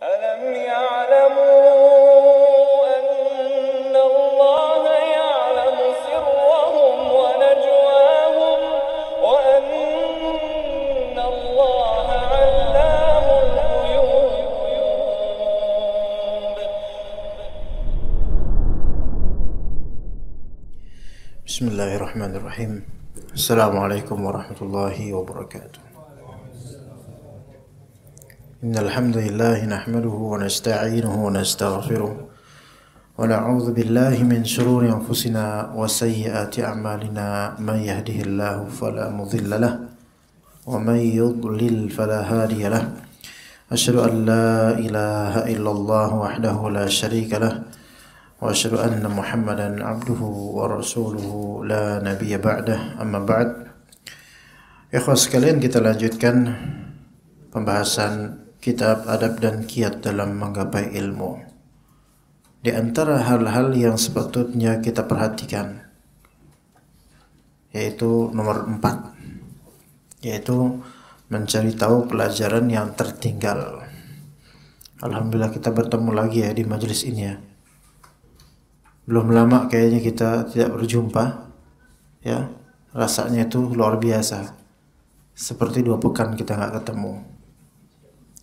ألم يعلموا أن الله يعلم سرهم ونجواهم وأن الله علام الغيوب. بسم الله الرحمن الرحيم. السلام عليكم ورحمة الله وبركاته. إن الحمد لله نحمده ونستعينه ونستغفره ونعوذ بالله من شرور أنفسنا وسيئات أعمالنا. من يهده الله فلا مضل له ومن يضلل فلا هادي له. أشهد أن لا إله إلا الله وحده لا شريك له وأشهد أن محمدا عبده ورسوله لا نبي بعده. أما بعد, ikhwah sekalian, kita lanjutkan pembahasan kitab adab dan kiat dalam menggapai ilmu. Di antara hal-hal yang sepatutnya kita perhatikan, yaitu nomor 4, yaitu mencari tahu pelajaran yang tertinggal. Alhamdulillah kita bertemu lagi ya di majelis ini ya. Belum lama kayaknya kita tidak berjumpa ya. Rasanya itu luar biasa, seperti 2 pekan kita nggak ketemu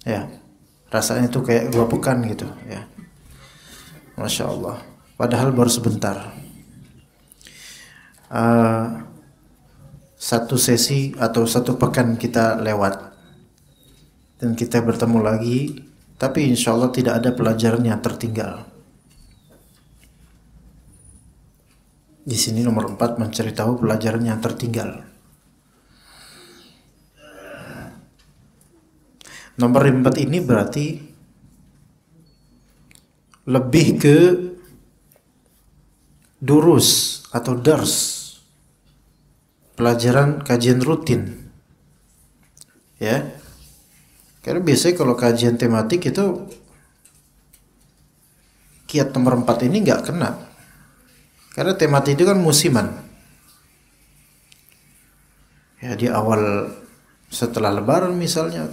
ya. Rasanya itu kayak 2 pekan gitu ya. Masya Allah, padahal baru sebentar. Satu sesi atau 1 pekan kita lewat dan kita bertemu lagi, tapi insya Allah tidak ada pelajaran yang tertinggal. Di sini nomor 4, mencari tahu pelajaran yang tertinggal. Nomor 4 ini berarti lebih ke durus atau dars, pelajaran kajian rutin ya. Karena biasanya kalau kajian tematik itu kiat nomor 4 ini nggak kena, karena tematik itu kan musiman ya, di awal setelah lebaran misalnya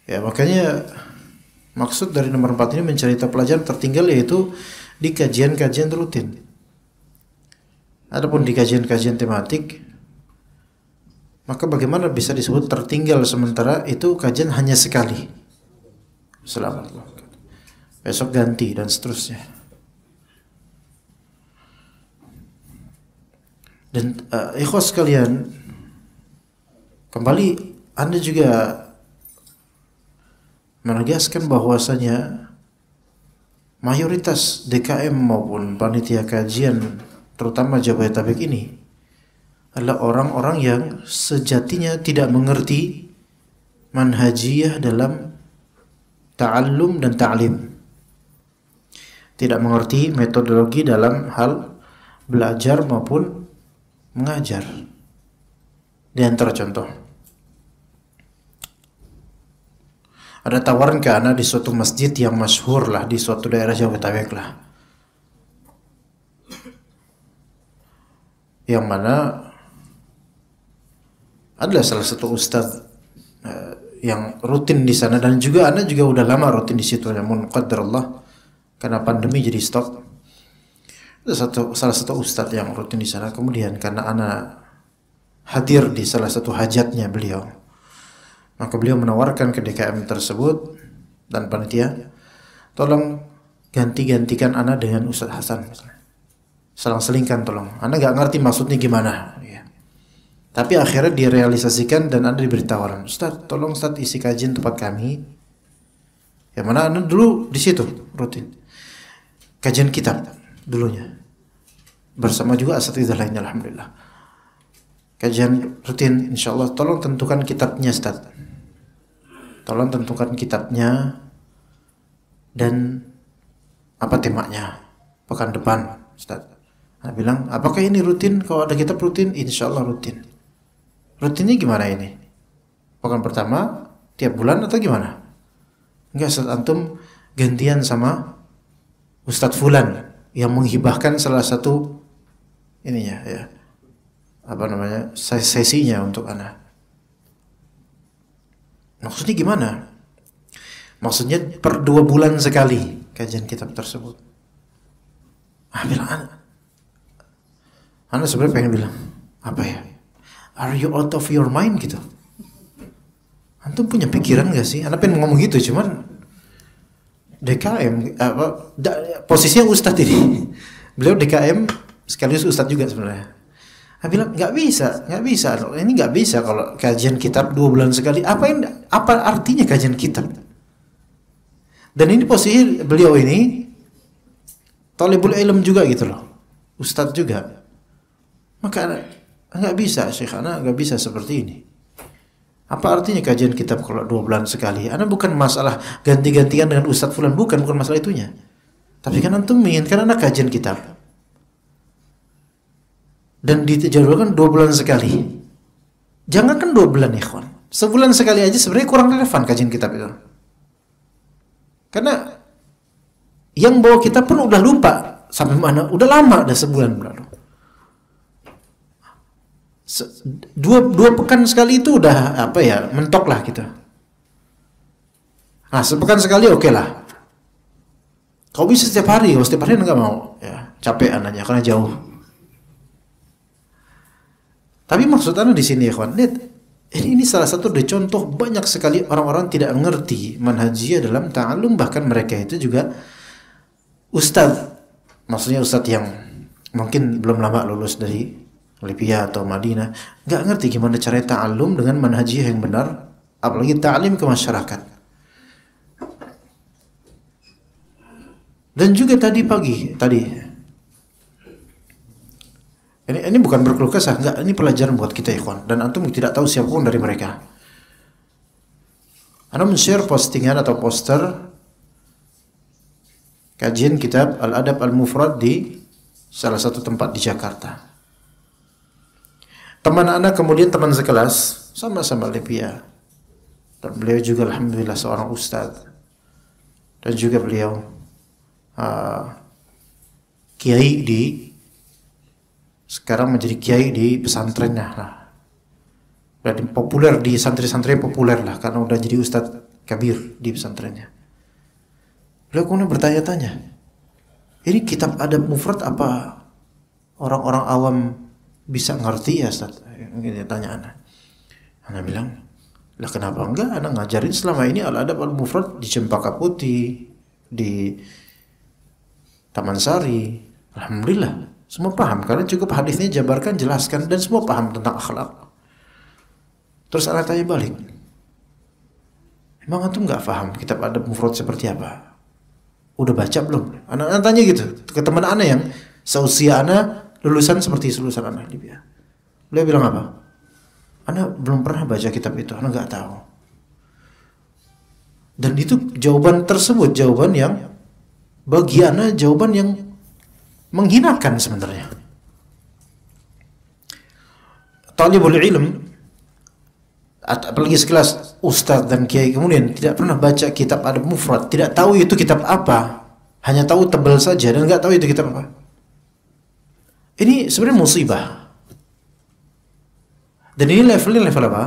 ya. Makanya maksud dari nomor 4 ini mencari tahu pelajaran tertinggal, yaitu di kajian-kajian rutin. Adapun di kajian-kajian tematik, maka bagaimana bisa disebut tertinggal sementara itu kajian hanya sekali, selamat besok ganti dan seterusnya. Dan ikhwah sekalian, kembali Anda juga menegaskan bahwasanya mayoritas DKM maupun panitia kajian terutama Jabodetabek ini adalah orang-orang yang sejatinya tidak mengerti manhajiyah dalam ta'allum dan ta'lim, tidak mengerti metodologi dalam hal belajar maupun mengajar. Di antara contoh, ada tawaran ke anak di suatu masjid yang masyhur lah di suatu daerah Jabodetabek lah, yang mana adalah salah satu ustadz yang rutin di sana, dan juga anak juga udah lama rutin di situ. Namun qadarullah karena pandemi jadi stop. Ada salah satu ustadz yang rutin di sana. Kemudian karena anak hadir di salah satu hajatnya beliau, maka beliau menawarkan ke DKM tersebut dan panitia, tolong gantikan anak dengan Ustadz Hasan, selang-selingkan tolong. Anak gak ngerti maksudnya gimana ya. Tapi akhirnya direalisasikan dan Anda diberi tawaran, Ustadz tolong Ustadz isi kajian tempat kami. Yang mana Anda dulu di situ rutin kajian kitab dulunya, bersama juga asatidzah lainnya. Alhamdulillah kajian rutin, insyaallah tolong tentukan kitabnya Ustadz, tolong tentukan kitabnya dan apa temanya pekan depan Ustadz. Nah, bilang, apakah ini rutin? Kalau ada kitab rutin, insyaallah rutin. Rutinnya gimana ini? Pekan pertama tiap bulan atau gimana? Enggak, Ustadz, antum gantian sama Ustadz Fulan yang menghibahkan salah satu ininya ya, apa namanya, sesinya untuk anak. Maksudnya gimana? Maksudnya per 2 bulan sekali kajian kitab tersebut. Bilang, Ana sebenarnya pengen bilang, apa ya? Are you out of your mind gitu? Antum punya pikiran gak sih? Ana pengen ngomong gitu, cuman DKM, posisinya Ustadz ini. Beliau DKM sekaligus Ustadz juga sebenarnya. Dia bilang nggak bisa. Ini nggak bisa kalau kajian kitab 2 bulan sekali. Apa artinya kajian kitab? Dan ini posisi beliau ini talibul ilm juga gitu loh, Ustadz juga. Maka nggak bisa, Syekh, ana nggak bisa seperti ini. Apa artinya kajian kitab kalau 2 bulan sekali? Ana bukan masalah ganti-gantian dengan Ustadz fulan, bukan masalah itunya. Tapi kan antum menginginkan anak kajian kitab. Dan dijadwalkan 2 bulan sekali. Jangan kan 2 bulan, ikhwan. Sebulan sekali aja sebenarnya kurang relevan kajian kitab itu. Karena yang bawa kitab pun udah lupa sampai mana, udah lama, udah sebulan berlalu. 2 pekan sekali itu udah apa ya, mentok lah kita. Nah, sepekan sekali oke lah. Kau bisa setiap hari, kalau setiap hari enggak mau, ya capean aja karena jauh. Tapi maksud anda di sini, ikhwan, lihat, ini salah satu dari contoh banyak sekali orang-orang tidak mengerti manhajiyah dalam ta'allum, bahkan mereka itu juga ustadz, maksudnya ustadz yang mungkin belum lama lulus dari Libya atau Madinah, nggak ngerti gimana cara ta'allum dengan manhajiyah yang benar, apalagi ta'lim ke masyarakat. Dan juga tadi ini bukan berkeluh kesah, enggak, ini pelajaran buat kita, ikhwan. Dan antum tidak tahu siapapun dari mereka. Anda men-share postingan atau poster kajian kitab Al-Adab Al-Mufrad di salah satu tempat di Jakarta. Teman anak kemudian teman sekelas, sama-sama Libya. Dan beliau juga alhamdulillah seorang ustadz. Dan juga beliau kiai sekarang menjadi kiai di pesantrennya lah. Dan populer di santri-santri, populer lah karena udah jadi ustadz kabir di pesantrennya. Beliau kemudian bertanya-tanya, ini kitab adab mufrad apa orang-orang awam bisa ngerti ya, Ustaz? Mungkin tanya Ana bilang, lah kenapa enggak? Ana ngajarin selama ini al-adab al-mufrad di Cempaka Putih, di Taman Sari. Alhamdulillah, semua paham karena cukup hadisnya jabarkan, jelaskan, dan semua paham tentang akhlak. Terus anak tanya balik, emang antum nggak paham kitab adab mufrad seperti apa? Udah baca belum? Anak tanya gitu ke teman anak yang seusia anak, lulusan seperti lulusan anak Libya. Beliau bilang apa? Anak belum pernah baca kitab itu, anak nggak tahu. Dan itu jawaban tersebut, jawaban yang bagi anak jawaban yang menghinakan sebenarnya. Talibul ilm, apalagi sekelas ustaz dan kiai, kemudian tidak pernah baca kitab adab mufrad, tidak tahu itu kitab apa, hanya tahu tebal saja dan nggak tahu itu kitab apa. Ini sebenarnya musibah. Dan ini levelnya level apa?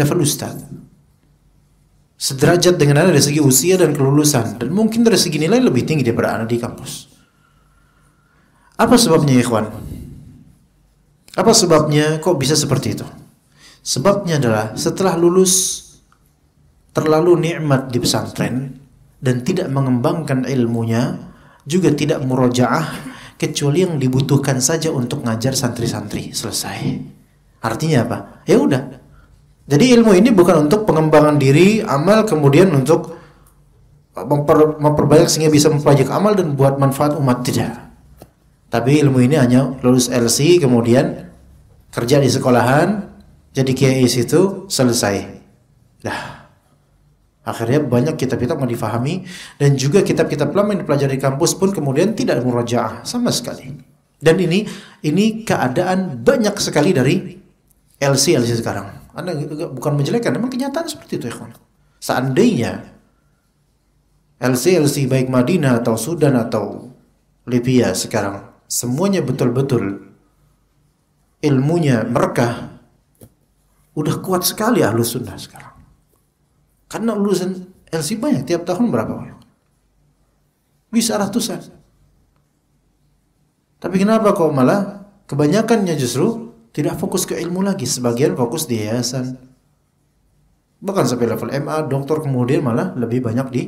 Level ustaz. Sederajat dengan anak dari segi usia dan kelulusan, dan mungkin dari segi nilai lebih tinggi daripada anak di kampus. Apa sebabnya, ikhwan? Apa sebabnya kok bisa seperti itu? Sebabnya adalah setelah lulus terlalu nikmat di pesantren dan tidak mengembangkan ilmunya, juga tidak murojaah kecuali yang dibutuhkan saja untuk ngajar santri-santri, selesai. Artinya apa? Ya udah. Jadi ilmu ini bukan untuk pengembangan diri, amal, kemudian untuk memperbanyak sehingga bisa mempelajari amal dan buat manfaat umat, tidak. Tapi ilmu ini hanya lulus LC, kemudian kerja di sekolahan, jadi kiai situ, selesai. Dah. Akhirnya banyak kitab-kitab yang difahami, dan juga kitab-kitab lama yang dipelajari di kampus pun kemudian tidak murajaah sama sekali. Dan ini keadaan banyak sekali dari LC sekarang. Anda bukan menjelekkan, memang kenyataan seperti itu, ikhwan. Seandainya LC baik Madinah atau Sudan atau Libya sekarang semuanya betul-betul ilmunya mereka, udah kuat sekali Ahlus Sunnah sekarang. Karena lulusan LC banyak, tiap tahun berapa? Bisa ratusan. Tapi kenapa kok malah kebanyakannya justru tidak fokus ke ilmu lagi, sebagian fokus di yayasan. Bahkan sampai level MA, doktor, kemudian malah lebih banyak di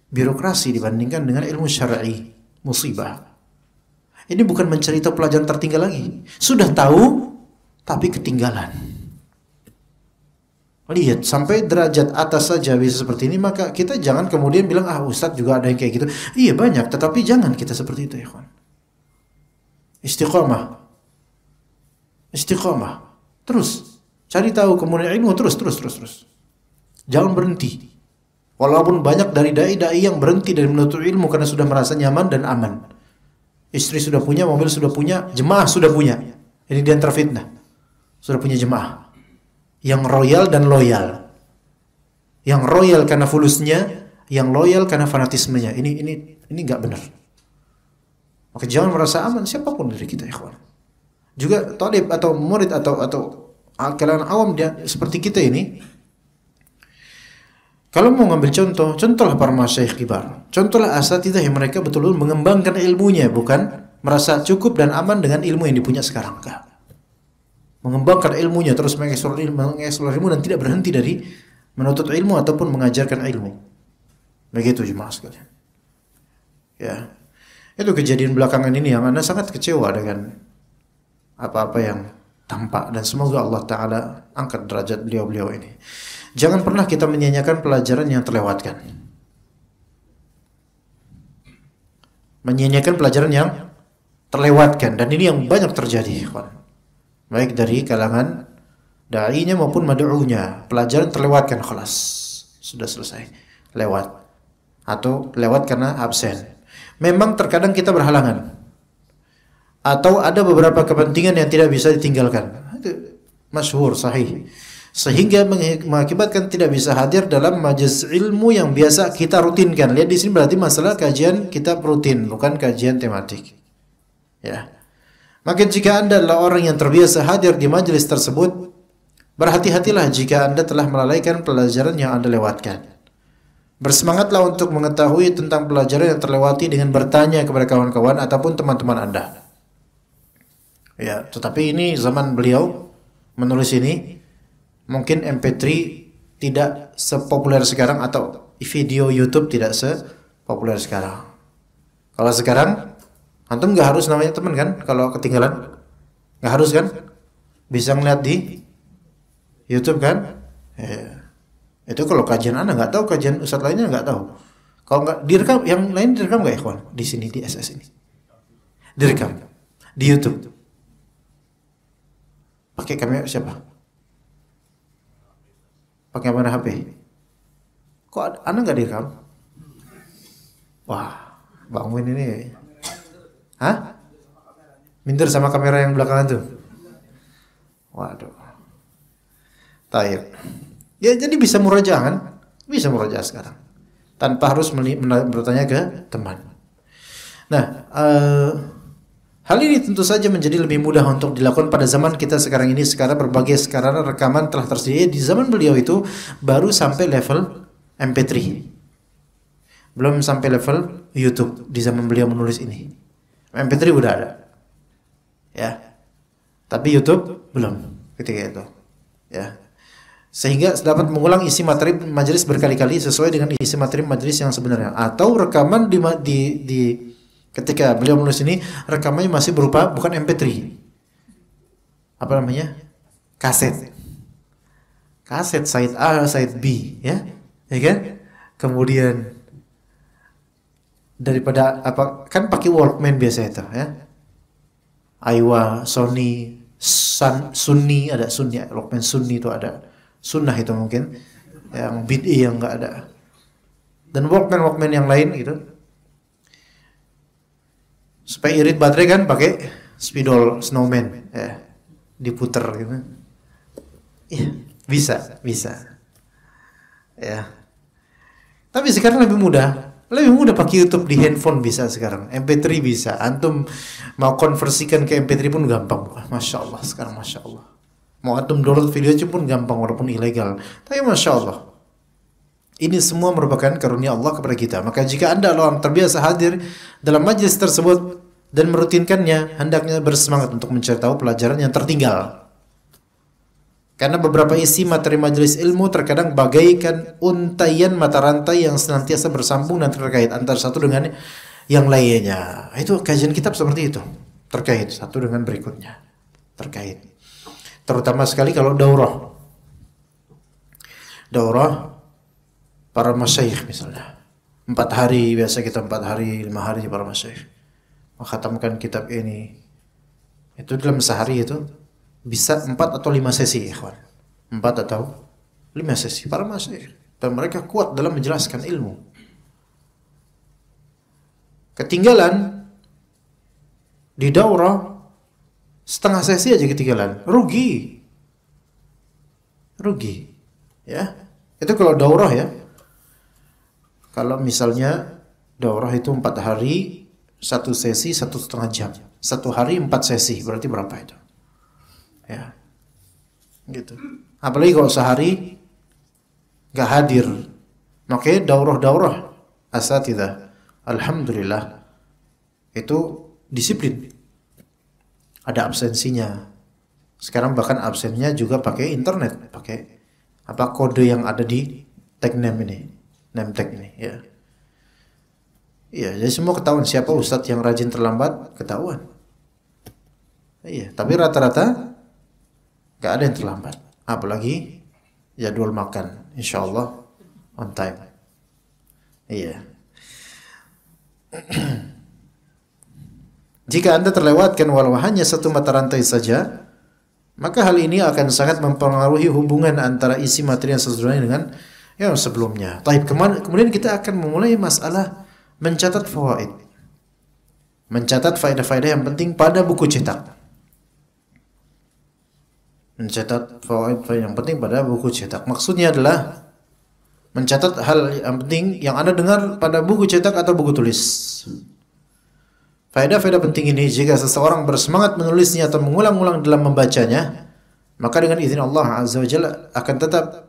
birokrasi dibandingkan dengan ilmu syar'i. Musibah. Ini bukan mencari tahu pelajaran tertinggal lagi. Sudah tahu, tapi ketinggalan. Lihat, sampai derajat atas saja bisa seperti ini, maka kita jangan kemudian bilang, Ustadz juga ada yang kayak gitu. Iya banyak, tetapi jangan kita seperti itu ya kawan. Istiqomah. Istiqomah. Terus. Cari tahu kemudian ilmu, terus. Jangan berhenti. Walaupun banyak dari dai-dai yang berhenti dari menuntut ilmu karena sudah merasa nyaman dan aman. Istri sudah punya, mobil sudah punya, jemaah sudah punya. Ini dia terfitnah. Sudah punya jemaah. Yang royal dan loyal. Yang royal karena fulusnya, yang loyal karena fanatismenya. Ini enggak benar. Maka jangan merasa aman siapapun dari kita, ikhwan. Juga talib atau murid atau kalangan awam dia seperti kita ini. Kalau mau ngambil contohlah para masyayikh kibar. Contohlah asatidzah yang mereka betul-betul mengembangkan ilmunya, bukan merasa cukup dan aman dengan ilmu yang dipunya sekarang. Enggak. Mengembangkan ilmunya, terus mengeksplor ilmu dan tidak berhenti dari menuntut ilmu ataupun mengajarkan ilmu. Begitu jemaah sekalian. Ya. Itu kejadian belakangan ini yang Anda sangat kecewa dengan apa-apa yang tampak, dan semoga Allah Ta'ala angkat derajat beliau-beliau ini. Jangan pernah kita menyanyiakan pelajaran yang terlewatkan. Menyanyiakan pelajaran yang terlewatkan, dan ini yang banyak terjadi, baik dari kalangan da'inya maupun mad'unya. Pelajaran terlewatkan, khalas, sudah selesai, lewat, atau lewat karena absen. Memang terkadang kita berhalangan, atau ada beberapa kepentingan yang tidak bisa ditinggalkan. Itu masyhur, sahih, sehingga mengakibatkan tidak bisa hadir dalam majelis ilmu yang biasa kita rutinkan. Lihat di sini berarti masalah kajian kitab rutin, bukan kajian tematik. Ya. Maka jika Anda adalah orang yang terbiasa hadir di majelis tersebut, berhati-hatilah jika Anda telah melalaikan pelajaran yang Anda lewatkan. Bersemangatlah untuk mengetahui tentang pelajaran yang terlewati dengan bertanya kepada kawan-kawan ataupun teman-teman Anda. Ya, tetapi ini zaman beliau menulis ini, mungkin MP3 tidak sepopuler sekarang, atau video YouTube tidak sepopuler sekarang. Kalau sekarang, antum nggak harus namanya teman kan? Kalau ketinggalan, nggak harus kan? Bisa ngeliat di YouTube kan? Ya. Itu kalau kajian Anda nggak tahu, kajian ustadz lainnya nggak tahu. Kalau nggak direkam, yang lain direkam nggak ya kawan? Di sini di SS ini direkam di YouTube. Pakai kamera siapa? Pakai kamera HP. Kok Anda nggak direkam? Wah, Bang Win ini, hah? Minder sama kamera yang belakangan tuh. Waduh. Taib. Ya, jadi bisa murajaah kan? Bisa murajaah sekarang. Tanpa harus bertanya ke teman. Nah, hal ini tentu saja menjadi lebih mudah untuk dilakukan pada zaman kita sekarang ini. Sekarang berbagai sarana rekaman telah tersedia. Di zaman beliau itu baru sampai level MP3. Belum sampai level YouTube di zaman beliau menulis ini. MP3 udah ada. Ya. Tapi YouTube belum ketika itu. Ya. Sehingga dapat mengulang isi materi majelis berkali-kali sesuai dengan isi materi majelis yang sebenarnya. Atau rekaman di ketika beliau menulis ini, rekamannya masih berupa bukan MP3. Apa namanya? Kaset. Kaset side A, side B, ya. Ya kan? Kemudian daripada apa, kan pakai Walkman biasa itu, ya. Aiwa, Sony, Sunni, ada Sunni, Walkman Sunni itu ada. Sunnah itu mungkin, yang bid'i yang enggak ada, dan Walkman yang lain gitu. Supaya irit baterai kan pakai spidol snowman, ya, diputer gitu. Iya, bisa, ya. Tapi sekarang lebih mudah pakai YouTube di handphone bisa sekarang, MP3 bisa. Antum mau konversikan ke MP3 pun gampang, masya Allah sekarang, masya Allah. Mau antum download video pun gampang walaupun ilegal. Tapi masya Allah. Ini semua merupakan karunia Allah kepada kita. Maka jika Anda orang terbiasa hadir dalam majlis tersebut dan merutinkannya, hendaknya bersemangat untuk mencari tahu pelajaran yang tertinggal. Karena beberapa isi materi majelis ilmu terkadang bagaikan untaian mata rantai yang senantiasa bersambung dan terkait antara satu dengan yang lainnya. Itu kajian kitab seperti itu. Terkait satu dengan berikutnya. Terkait. Terutama sekali kalau daurah. Daurah para masyayikh misalnya. 4 hari, biasa kita 4 hari, 5 hari para masyayikh. Mengkhatamkan kitab ini. Itu dalam sehari itu bisa 4 atau 5 sesi, ikhwan. 4 atau 5 sesi para masyayikh. Dan mereka kuat dalam menjelaskan ilmu. Ketinggalan di daurah setengah sesi aja ketinggalan, rugi. Ya. Itu kalau daurah ya. Kalau misalnya daurah itu 4 hari, 1 sesi 1,5 jam. 1 hari 4 sesi, berarti berapa itu? Ya. Gitu. Apalagi kalau sehari enggak hadir. Makanya daurah-daurah asatidzah, alhamdulillah itu disiplin. Ada absensinya. Sekarang bahkan absennya juga pakai internet, pakai kode yang ada di tag name ini. Name tag ini, ya. Iya, jadi semua ketahuan siapa ustadz yang rajin terlambat, ketahuan. Iya, tapi rata-rata nggak ada yang terlambat. Apalagi jadwal makan, insyaallah on time. Iya. Jika Anda terlewatkan walau hanya satu mata rantai saja, maka hal ini akan sangat mempengaruhi hubungan antara isi materi yang sesuai dengan yang sebelumnya. Kemudian kita akan memulai masalah mencatat fawaid. Mencatat faedah-faedah yang penting pada buku cetak. Mencatat fawaid yang penting pada buku cetak. Maksudnya adalah mencatat hal yang penting yang Anda dengar pada buku cetak atau buku tulis. Faedah-faedah penting ini jika seseorang bersemangat menulisnya atau mengulang-ulang dalam membacanya, maka dengan izin Allah Azza wa Jalla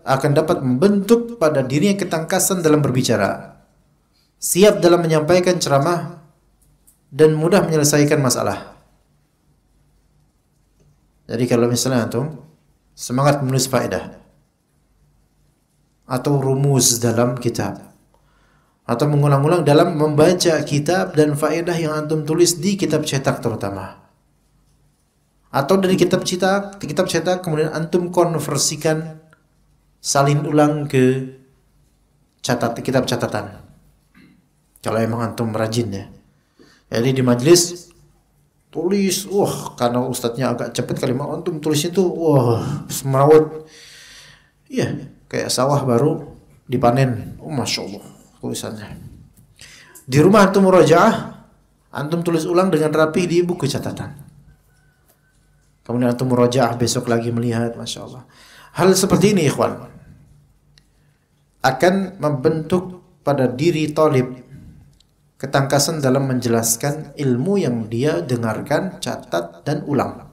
akan dapat membentuk pada dirinya ketangkasan dalam berbicara, siap dalam menyampaikan ceramah, dan mudah menyelesaikan masalah. Jadi kalau misalnya antum semangat menulis faedah atau rumus dalam kitab, atau mengulang-ulang dalam membaca kitab dan faedah yang antum tulis di kitab cetak terutama, atau dari kitab cetak kemudian antum konversikan, salin ulang ke kitab catatan. Kalau emang antum rajin ya. Jadi di majlis tulis, karena ustadznya agak cepat kalimat antum tulisnya tuh, semerawut. Iya, kayak sawah baru dipanen. Masya Allah tulisannya. Di rumah antum murajaah, antum tulis ulang dengan rapi di buku catatan. Kemudian antum murajaah besok lagi melihat, Masya Allah. Hal seperti ini ikhwan akan membentuk pada diri talib ketangkasan dalam menjelaskan ilmu yang dia dengarkan, catat, dan ulang.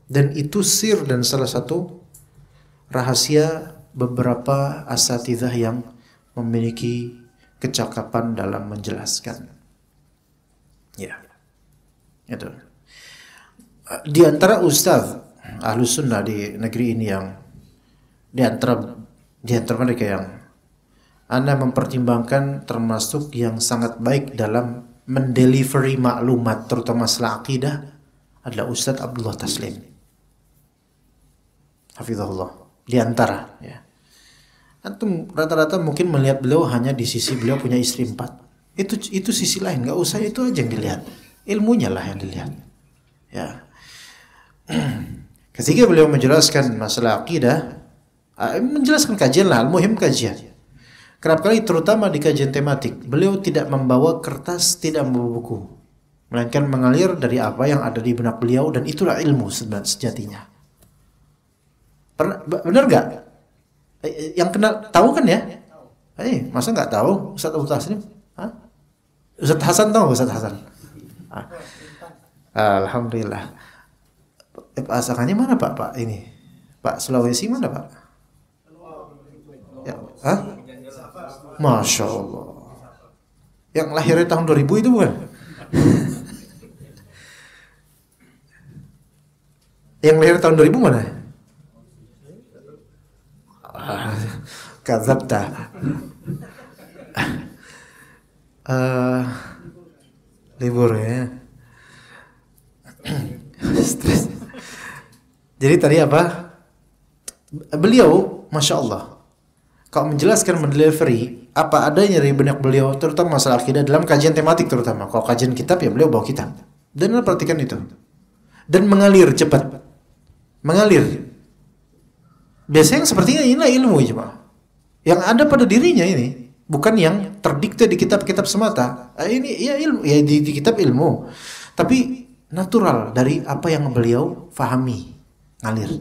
Dan itu sir dan salah satu rahasia beberapa asatidzah yang memiliki kecakapan dalam menjelaskan. Ya, itu. Di antara ustaz Ahlus Sunnah di negeri ini yang di antara mereka yang Anda mempertimbangkan termasuk yang sangat baik dalam mendelivery maklumat terutama masalah akidah adalah Ustaz Abdullah Taslim. Hafizahullah. Di antara ya. Antum rata-rata mungkin melihat beliau hanya di sisi beliau punya istri 4. Itu sisi lain, enggak usah itu aja yang dilihat. Ilmunya lah yang dilihat. Ya. Ketika beliau menjelaskan masalah akidah, menjelaskan kajian lah, al-muhim kajian. Kerap kali terutama di kajian tematik, beliau tidak membawa kertas, tidak membawa buku, melainkan mengalir dari apa yang ada di benak beliau, dan itulah ilmu sejatinya. Benar nggak? Yang kenal tahu kan ya? Masa nggak tahu Ustaz Abdul Taslim? Ustaz Hasan tahu Ustaz Hasan? Alhamdulillah. Asalnya mana Pak? Ini Pak Sulawesi mana Pak? Ya, Hah? Masya Allah. Yang lahirnya tahun 2000 itu bukan? Yang lahir tahun 2000 mana? Kadzabta. Libur ya. Stres. Jadi tadi apa? Beliau, Masya Allah, kalau menjelaskan, mendelivery apa adanya dari benak beliau, terutama masalah akidah dalam kajian tematik terutama. Kalau kajian kitab ya beliau bawa kitab. Dan Anda perhatikan itu. Dan mengalir cepat. Mengalir. Biasanya yang sepertinya inilah ilmu coba. Yang ada pada dirinya ini, bukan yang terdikte di kitab-kitab semata. Ini ya ilmu, ya di kitab ilmu. Tapi natural dari apa yang beliau fahami, ngalir.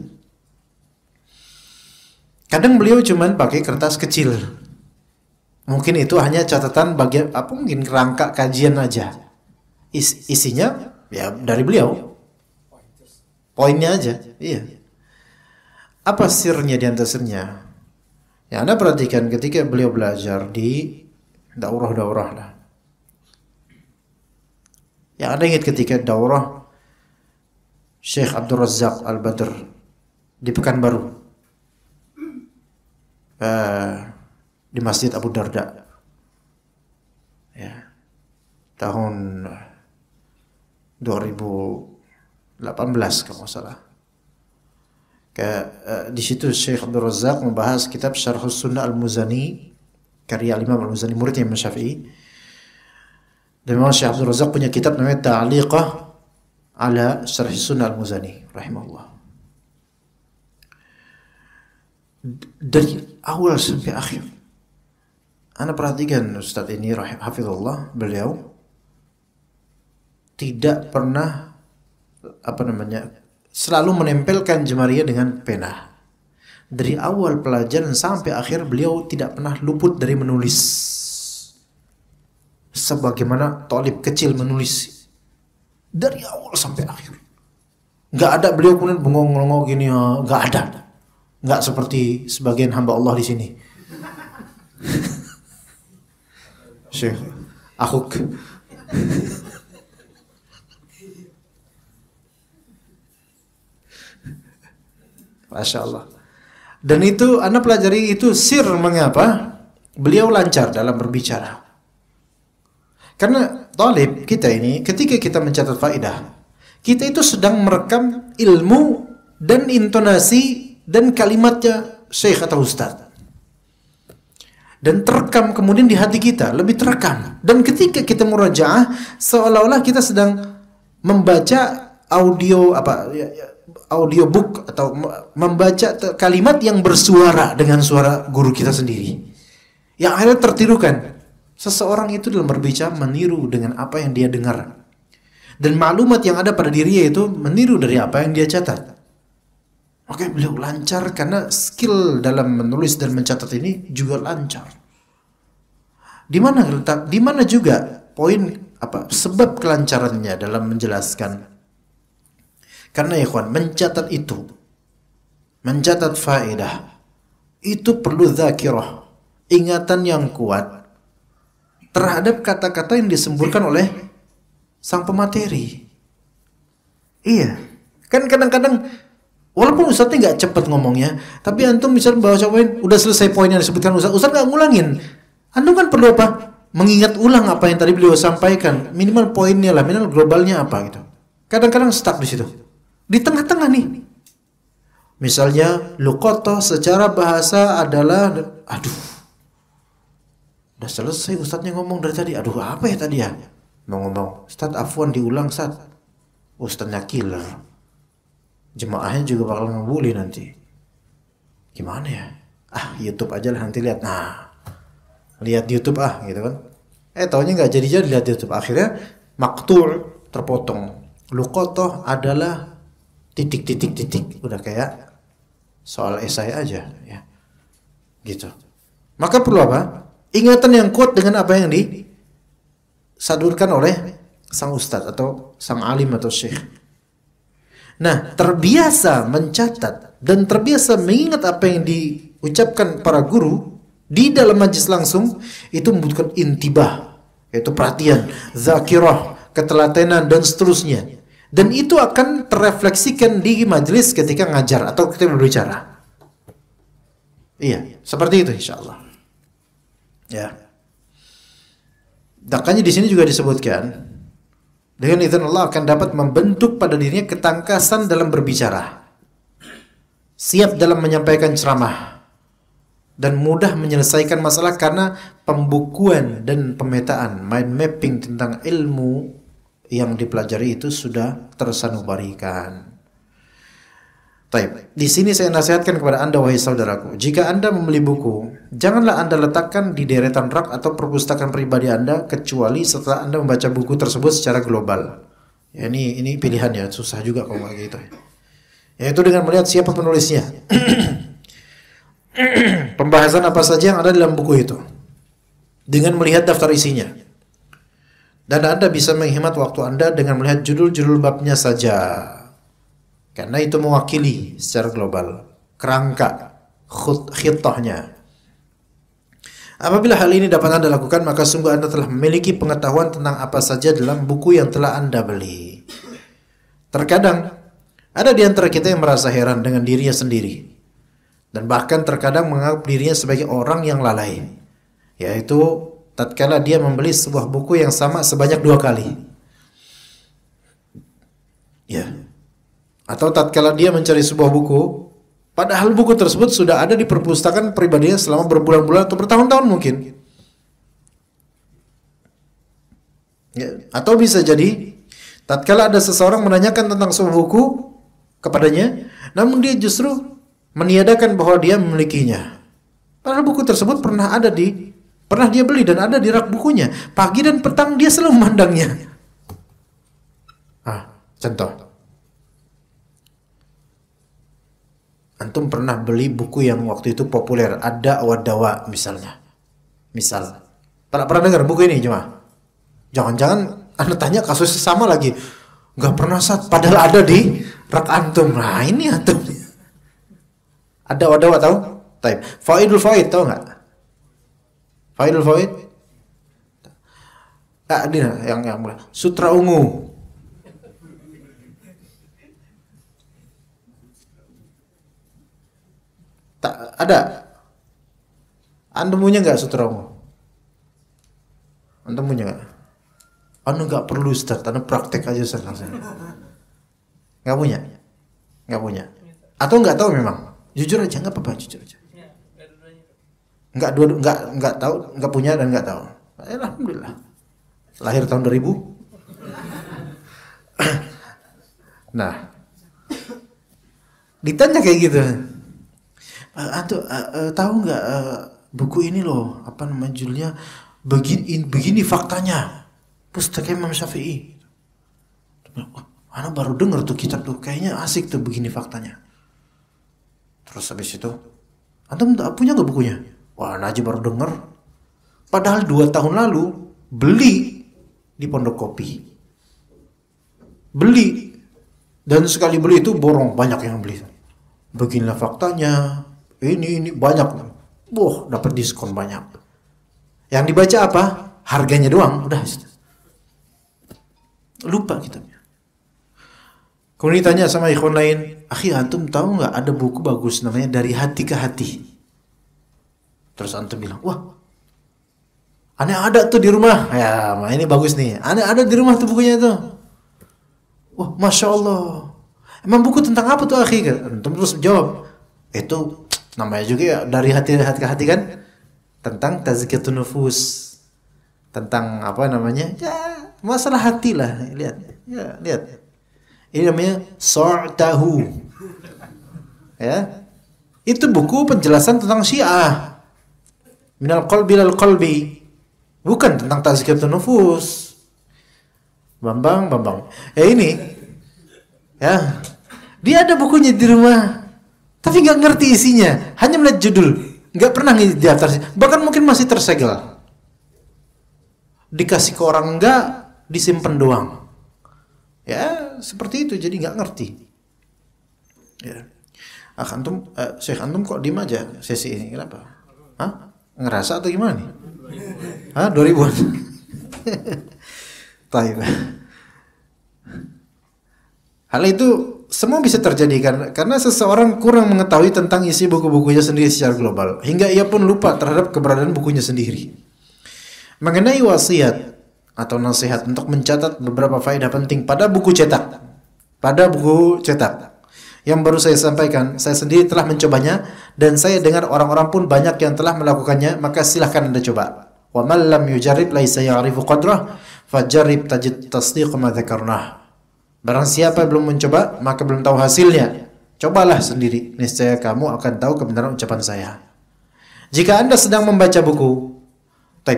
Kadang beliau cuman pakai kertas kecil. Mungkin itu hanya catatan bagian apa, mungkin kerangka kajian aja. Isinya ya dari beliau. Poinnya aja. Iya. Apa sirnya di antara sirnya? Ya Anda perhatikan ketika beliau belajar di daurah-daurah lah. Yang Anda ingat ketika daurah Syekh Abdul Razak Al-Badr di Pekanbaru, di Masjid Abu Darda, ya, tahun 2018 kalau nggak salah. Di situ Syekh Abdul Razak membahas kitab Syarhus Sunnah Al-Muzani, karya Imam Al-Muzani, muridnya Imam Syafi'i. Dan Imam Syekh Abdul Razak punya kitab namanya Ta'liqah ala Syarhus Sunnah Al-Muzani rahimahullah. Dari awal sampai akhir, Anda perhatikan Ustaz ini hafizullah, beliau tidak pernah selalu menempelkan jemariah dengan pena. Dari awal pelajaran sampai akhir beliau tidak pernah luput dari menulis. Sebagaimana thalib kecil menulis. Dari awal sampai akhir. Gak ada beliau kemudian bengong-bengong gini, gak ada. Gak seperti sebagian hamba Allah di sini. Syekh Akhuk. Masya Allah. Dan itu Anda pelajari itu sir mengapa beliau lancar dalam berbicara. Karena talib kita ini ketika kita mencatat faedah, kita itu sedang merekam ilmu dan intonasi dan kalimatnya syekh atau ustaz. Dan terekam kemudian di hati kita, lebih terekam. Dan ketika kita murajaah, seolah-olah kita sedang membaca audiobook atau membaca kalimat yang bersuara dengan suara guru kita sendiri. Yang akhirnya tertirukan. Seseorang itu dalam berbicara meniru dengan apa yang dia dengar. Dan maklumat yang ada pada dirinya itu meniru dari apa yang dia catat. Oke, beliau lancar karena skill dalam menulis dan mencatat ini juga lancar. Di mana juga poin sebab kelancarannya dalam menjelaskan. Karena ya kawan, mencatat faedah itu perlu dzakirah, ingatan yang kuat terhadap kata-kata yang disemburkan oleh sang pemateri. Iya, kan kadang-kadang walaupun ustadznya nggak cepat ngomongnya, tapi antum misalnya bawa poin, udah selesai poin yang disebutkan ustadz nggak ngulangin. Antum kan perlu apa? Mengingat ulang apa yang tadi beliau sampaikan, minimal poinnya lah, minimal globalnya apa gitu. Kadang-kadang stuck di situ. Di tengah-tengah nih. Misalnya luqathah secara bahasa adalah udah selesai ustadznya ngomong dari tadi. Apa ya tadi ya? Mau ngomong, Ustadz afwan diulang Ustadz. Ustadznya killer. Jemaahnya juga bakal ngebully nanti. Gimana ya? YouTube aja lah nanti lihat. Lihat YouTube gitu kan. Taunya nggak jadi lihat YouTube. Akhirnya maqtu' terpotong. Luqathah adalah titik. Udah kayak soal esai aja ya. Gitu. Maka perlu apa? Ingatan yang kuat dengan apa yang disadurkan oleh sang ustadz atau sang alim atau syekh. Nah, terbiasa mencatat dan terbiasa mengingat apa yang diucapkan para guru, Di dalam majlis langsung itu membutuhkan intibah, yaitu perhatian, zakirah, ketelatenan dan seterusnya. Dan itu akan terrefleksikan di majlis ketika ngajar atau ketika berbicara. Iya, seperti itu insyaallah. Ya. Makanya di sini juga disebutkan dengan izin Allah akan dapat membentuk pada dirinya ketangkasan dalam berbicara, siap dalam menyampaikan ceramah, dan mudah menyelesaikan masalah karena pembukuan dan pemetaan, mind mapping tentang ilmu yang dipelajari itu sudah tersanubarikan. Baik, di sini saya nasihatkan kepada Anda wahai saudaraku, jika Anda membeli buku, janganlah Anda letakkan di deretan rak atau perpustakaan pribadi Anda kecuali setelah Anda membaca buku tersebut secara global. Ya, ini pilihan ya, susah juga kalau kayak gitu. Yaitu dengan melihat siapa penulisnya. Pembahasan apa saja yang ada dalam buku itu. Dengan melihat daftar isinya. Dan Anda bisa menghemat waktu Anda dengan melihat judul-judul babnya saja. Karena itu mewakili secara global kerangka khitahnya. Apabila hal ini dapat Anda lakukan, maka sungguh Anda telah memiliki pengetahuan tentang apa saja dalam buku yang telah Anda beli. Terkadang ada di antara kita yang merasa heran dengan dirinya sendiri dan bahkan terkadang menganggap dirinya sebagai orang yang lalai, yaitu tatkala dia membeli sebuah buku yang sama sebanyak 2 kali. Ya. Atau tatkala dia mencari sebuah buku, padahal buku tersebut sudah ada di perpustakaan pribadinya selama berbulan-bulan atau bertahun-tahun mungkin. Ya. Atau bisa jadi, tatkala ada seseorang menanyakan tentang sebuah buku kepadanya, namun dia justru meniadakan bahwa dia memilikinya. Padahal buku tersebut pernah dia beli dan ada di rak bukunya. Pagi dan petang dia selalu memandangnya. Contoh. Antum pernah beli buku yang waktu itu populer, Ada wa Dawa misalnya. Misal. Pernah dengar buku ini cuma? Jangan-jangan Anda tanya kasusnya sama lagi. Gak pernah Sat, padahal ada di rak antum. Nah ini antum. Ada wa Dawa tahu? Taib. Faidul Faid tahu nggak? Faidul Faid? Ini yang mulai. Sutra Ungu. Ada. Anda punya nggak Sutra Ungu? Anda punya nggak? Anda nggak perlu Ustaz, Anda praktek aja Ustaz. Nggak punya? Nggak punya? Atau nggak tahu memang? Jujur aja, nggak apa-apa, jujur aja. Nggak tahu, nggak punya dan nggak tahu. Alhamdulillah. Lahir tahun 2000. Nah, ditanya kayak gitu. Tahu nggak buku ini loh, apa namanya judulnya? Begini faktanya. Pustaka Imam Syafi'i. Anak baru dengar tuh kitab tuh, kayaknya asik tuh begini faktanya. Terus habis itu, antum punya nggak bukunya? Wah, anak aja baru dengar. Padahal 2 tahun lalu beli di Pondok Kopi. Beli. Dan sekali beli itu borong, banyak yang beli. Beginilah faktanya. Ini banyak. Wah, dapat diskon banyak. Yang dibaca apa? Harganya doang, udah. Lupa kitabnya. Kemudian ditanya sama ikhwan lain, "Akhi, antum tahu nggak ada buku bagus namanya Dari Hati ke Hati?" Terus antum bilang, "Wah, aneh ada tuh di rumah." Ya, ini bagus nih. Aneh ada di rumah tuh bukunya tuh. Wah, Masya Allah. Emang buku tentang apa tuh akhi? Antum terus jawab, itu namanya juga ya Dari Hati ke Hati kan? Tentang tazkiyatun nufus. Tentang apa namanya? Ya, masalah hati lah. Lihat. Ya, lihat. Ini namanya Su'tahu. Ya. Itu buku penjelasan tentang Syiah. Minal qalbi lal qalbi. Bukan tentang tazkiyatun nufus. Bambang. Ini. Ya. Dia ada bukunya di rumah. Tapi nggak ngerti isinya. Hanya melihat judul. Nggak pernah di atas. Bahkan mungkin masih tersegel. Dikasih ke orang enggak, disimpan doang. Ya, seperti itu. Jadi nggak ngerti. Ya. Syekh antum kok diem aja sesi ini? Kenapa? Hah? Ngerasa atau gimana nih? Hah, 2000-an. Taib. Hal itu semua bisa terjadi karena seseorang kurang mengetahui tentang isi buku-bukunya sendiri secara global, hingga ia pun lupa terhadap keberadaan bukunya sendiri. Mengenai wasiat atau nasihat untuk mencatat beberapa faedah penting pada buku cetak. Yang baru saya sampaikan, saya sendiri telah mencobanya dan saya dengar orang-orang pun banyak yang telah melakukannya, maka silahkan Anda coba. Wa man lam yujarrib laisa ya'rifu qadrah, fajarrib tajid tasdiq ma dzakarnah. Barang siapa yang belum mencoba, maka belum tahu hasilnya. Cobalah sendiri, niscaya kamu akan tahu kebenaran ucapan saya. Jika Anda sedang membaca buku,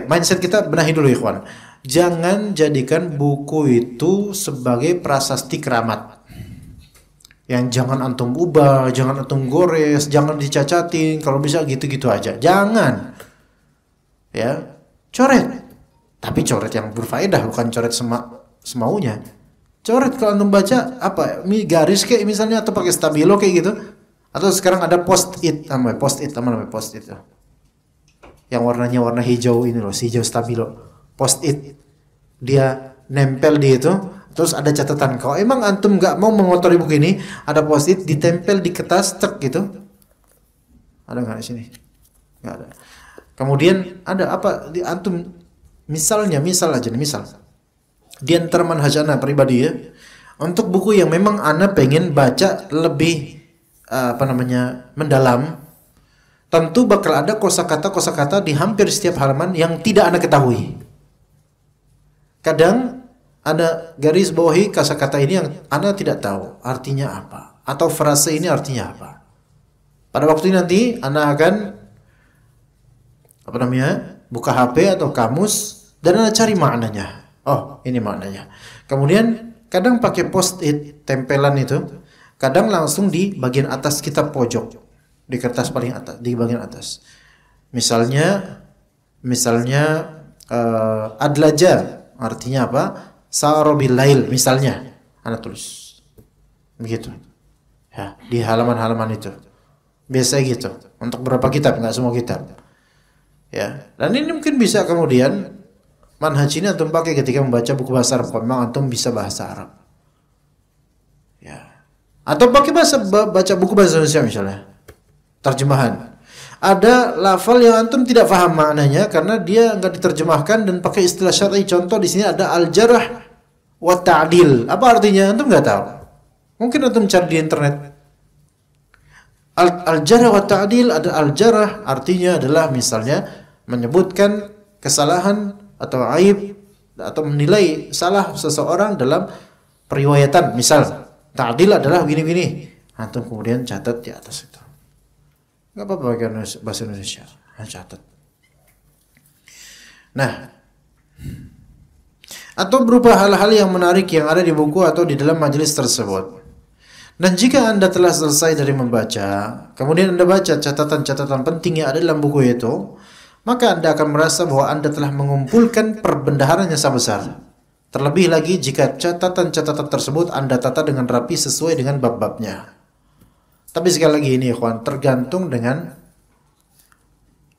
mindset kita benahi dulu ikhwan. Jangan jadikan buku itu sebagai prasasti keramat. Yang jangan antum ubah, jangan antum gores, jangan dicacatin, kalau bisa gitu-gitu aja. Jangan. Ya, coret. Tapi coret yang berfaedah, bukan coret semaunya. Coret kalau antum baca apa? Garis kayak misalnya, atau pakai stabilo kayak gitu. Atau sekarang ada post-it namanya post-it. Yang warnanya warna hijau ini loh, hijau stabilo. Post-it. Dia nempel di itu. Terus ada catatan, kalau emang antum nggak mau mengotori buku ini, ada post-it ditempel di kertas cek gitu. Ada nggak di sini? Nggak ada. Kemudian ada apa di antum? Misal di antara manhaj ana pribadi ya, untuk buku yang memang ana pengen baca lebih mendalam, tentu bakal ada kosakata di hampir setiap halaman yang tidak ana ketahui. Kadang ada garis bawahi kosakata ini yang Anda tidak tahu artinya apa, atau frase ini artinya apa. Pada waktu ini nanti Anda akan buka HP atau kamus dan Anda cari maknanya. Oh, ini maknanya. Kemudian kadang pakai post-it tempelan itu, kadang langsung di bagian atas kitab pojok, di kertas paling atas, di bagian atas. Misalnya adlaja artinya apa? Sa'robil lail misalnya, anak tulis begitu ya di halaman-halaman itu. Biasa gitu untuk beberapa kitab, nggak semua kitab ya. Dan ini mungkin bisa kemudian manhaj ini antum pakai ketika membaca buku bahasa Arab, memang antum bisa bahasa Arab ya. Atau pakai baca buku bahasa Indonesia misalnya, terjemahan. Ada lafal yang antum tidak paham maknanya karena dia enggak diterjemahkan dan pakai istilah syar'i. Contoh di sini ada al-jarh wa ta'dil. Apa artinya? Antum enggak tahu. Mungkin antum cari di internet. Al-jarh wa ta'dil, ada al-jarh artinya adalah misalnya menyebutkan kesalahan atau aib atau menilai salah seseorang dalam periwayatan. Misal, ta'dil adalah begini-begini. Antum kemudian catat di atas itu. Enggak apa-apa pakai bahasa Indonesia, catat. Nah, atau berupa hal-hal yang menarik yang ada di buku atau di dalam majelis tersebut. Dan jika Anda telah selesai dari membaca, kemudian Anda baca catatan-catatan penting yang ada dalam buku itu, maka Anda akan merasa bahwa Anda telah mengumpulkan perbendaharaan yang sangat besar. Terlebih lagi jika catatan-catatan tersebut Anda tata dengan rapi sesuai dengan bab-babnya. Tapi sekali lagi ini ikhwan, tergantung dengan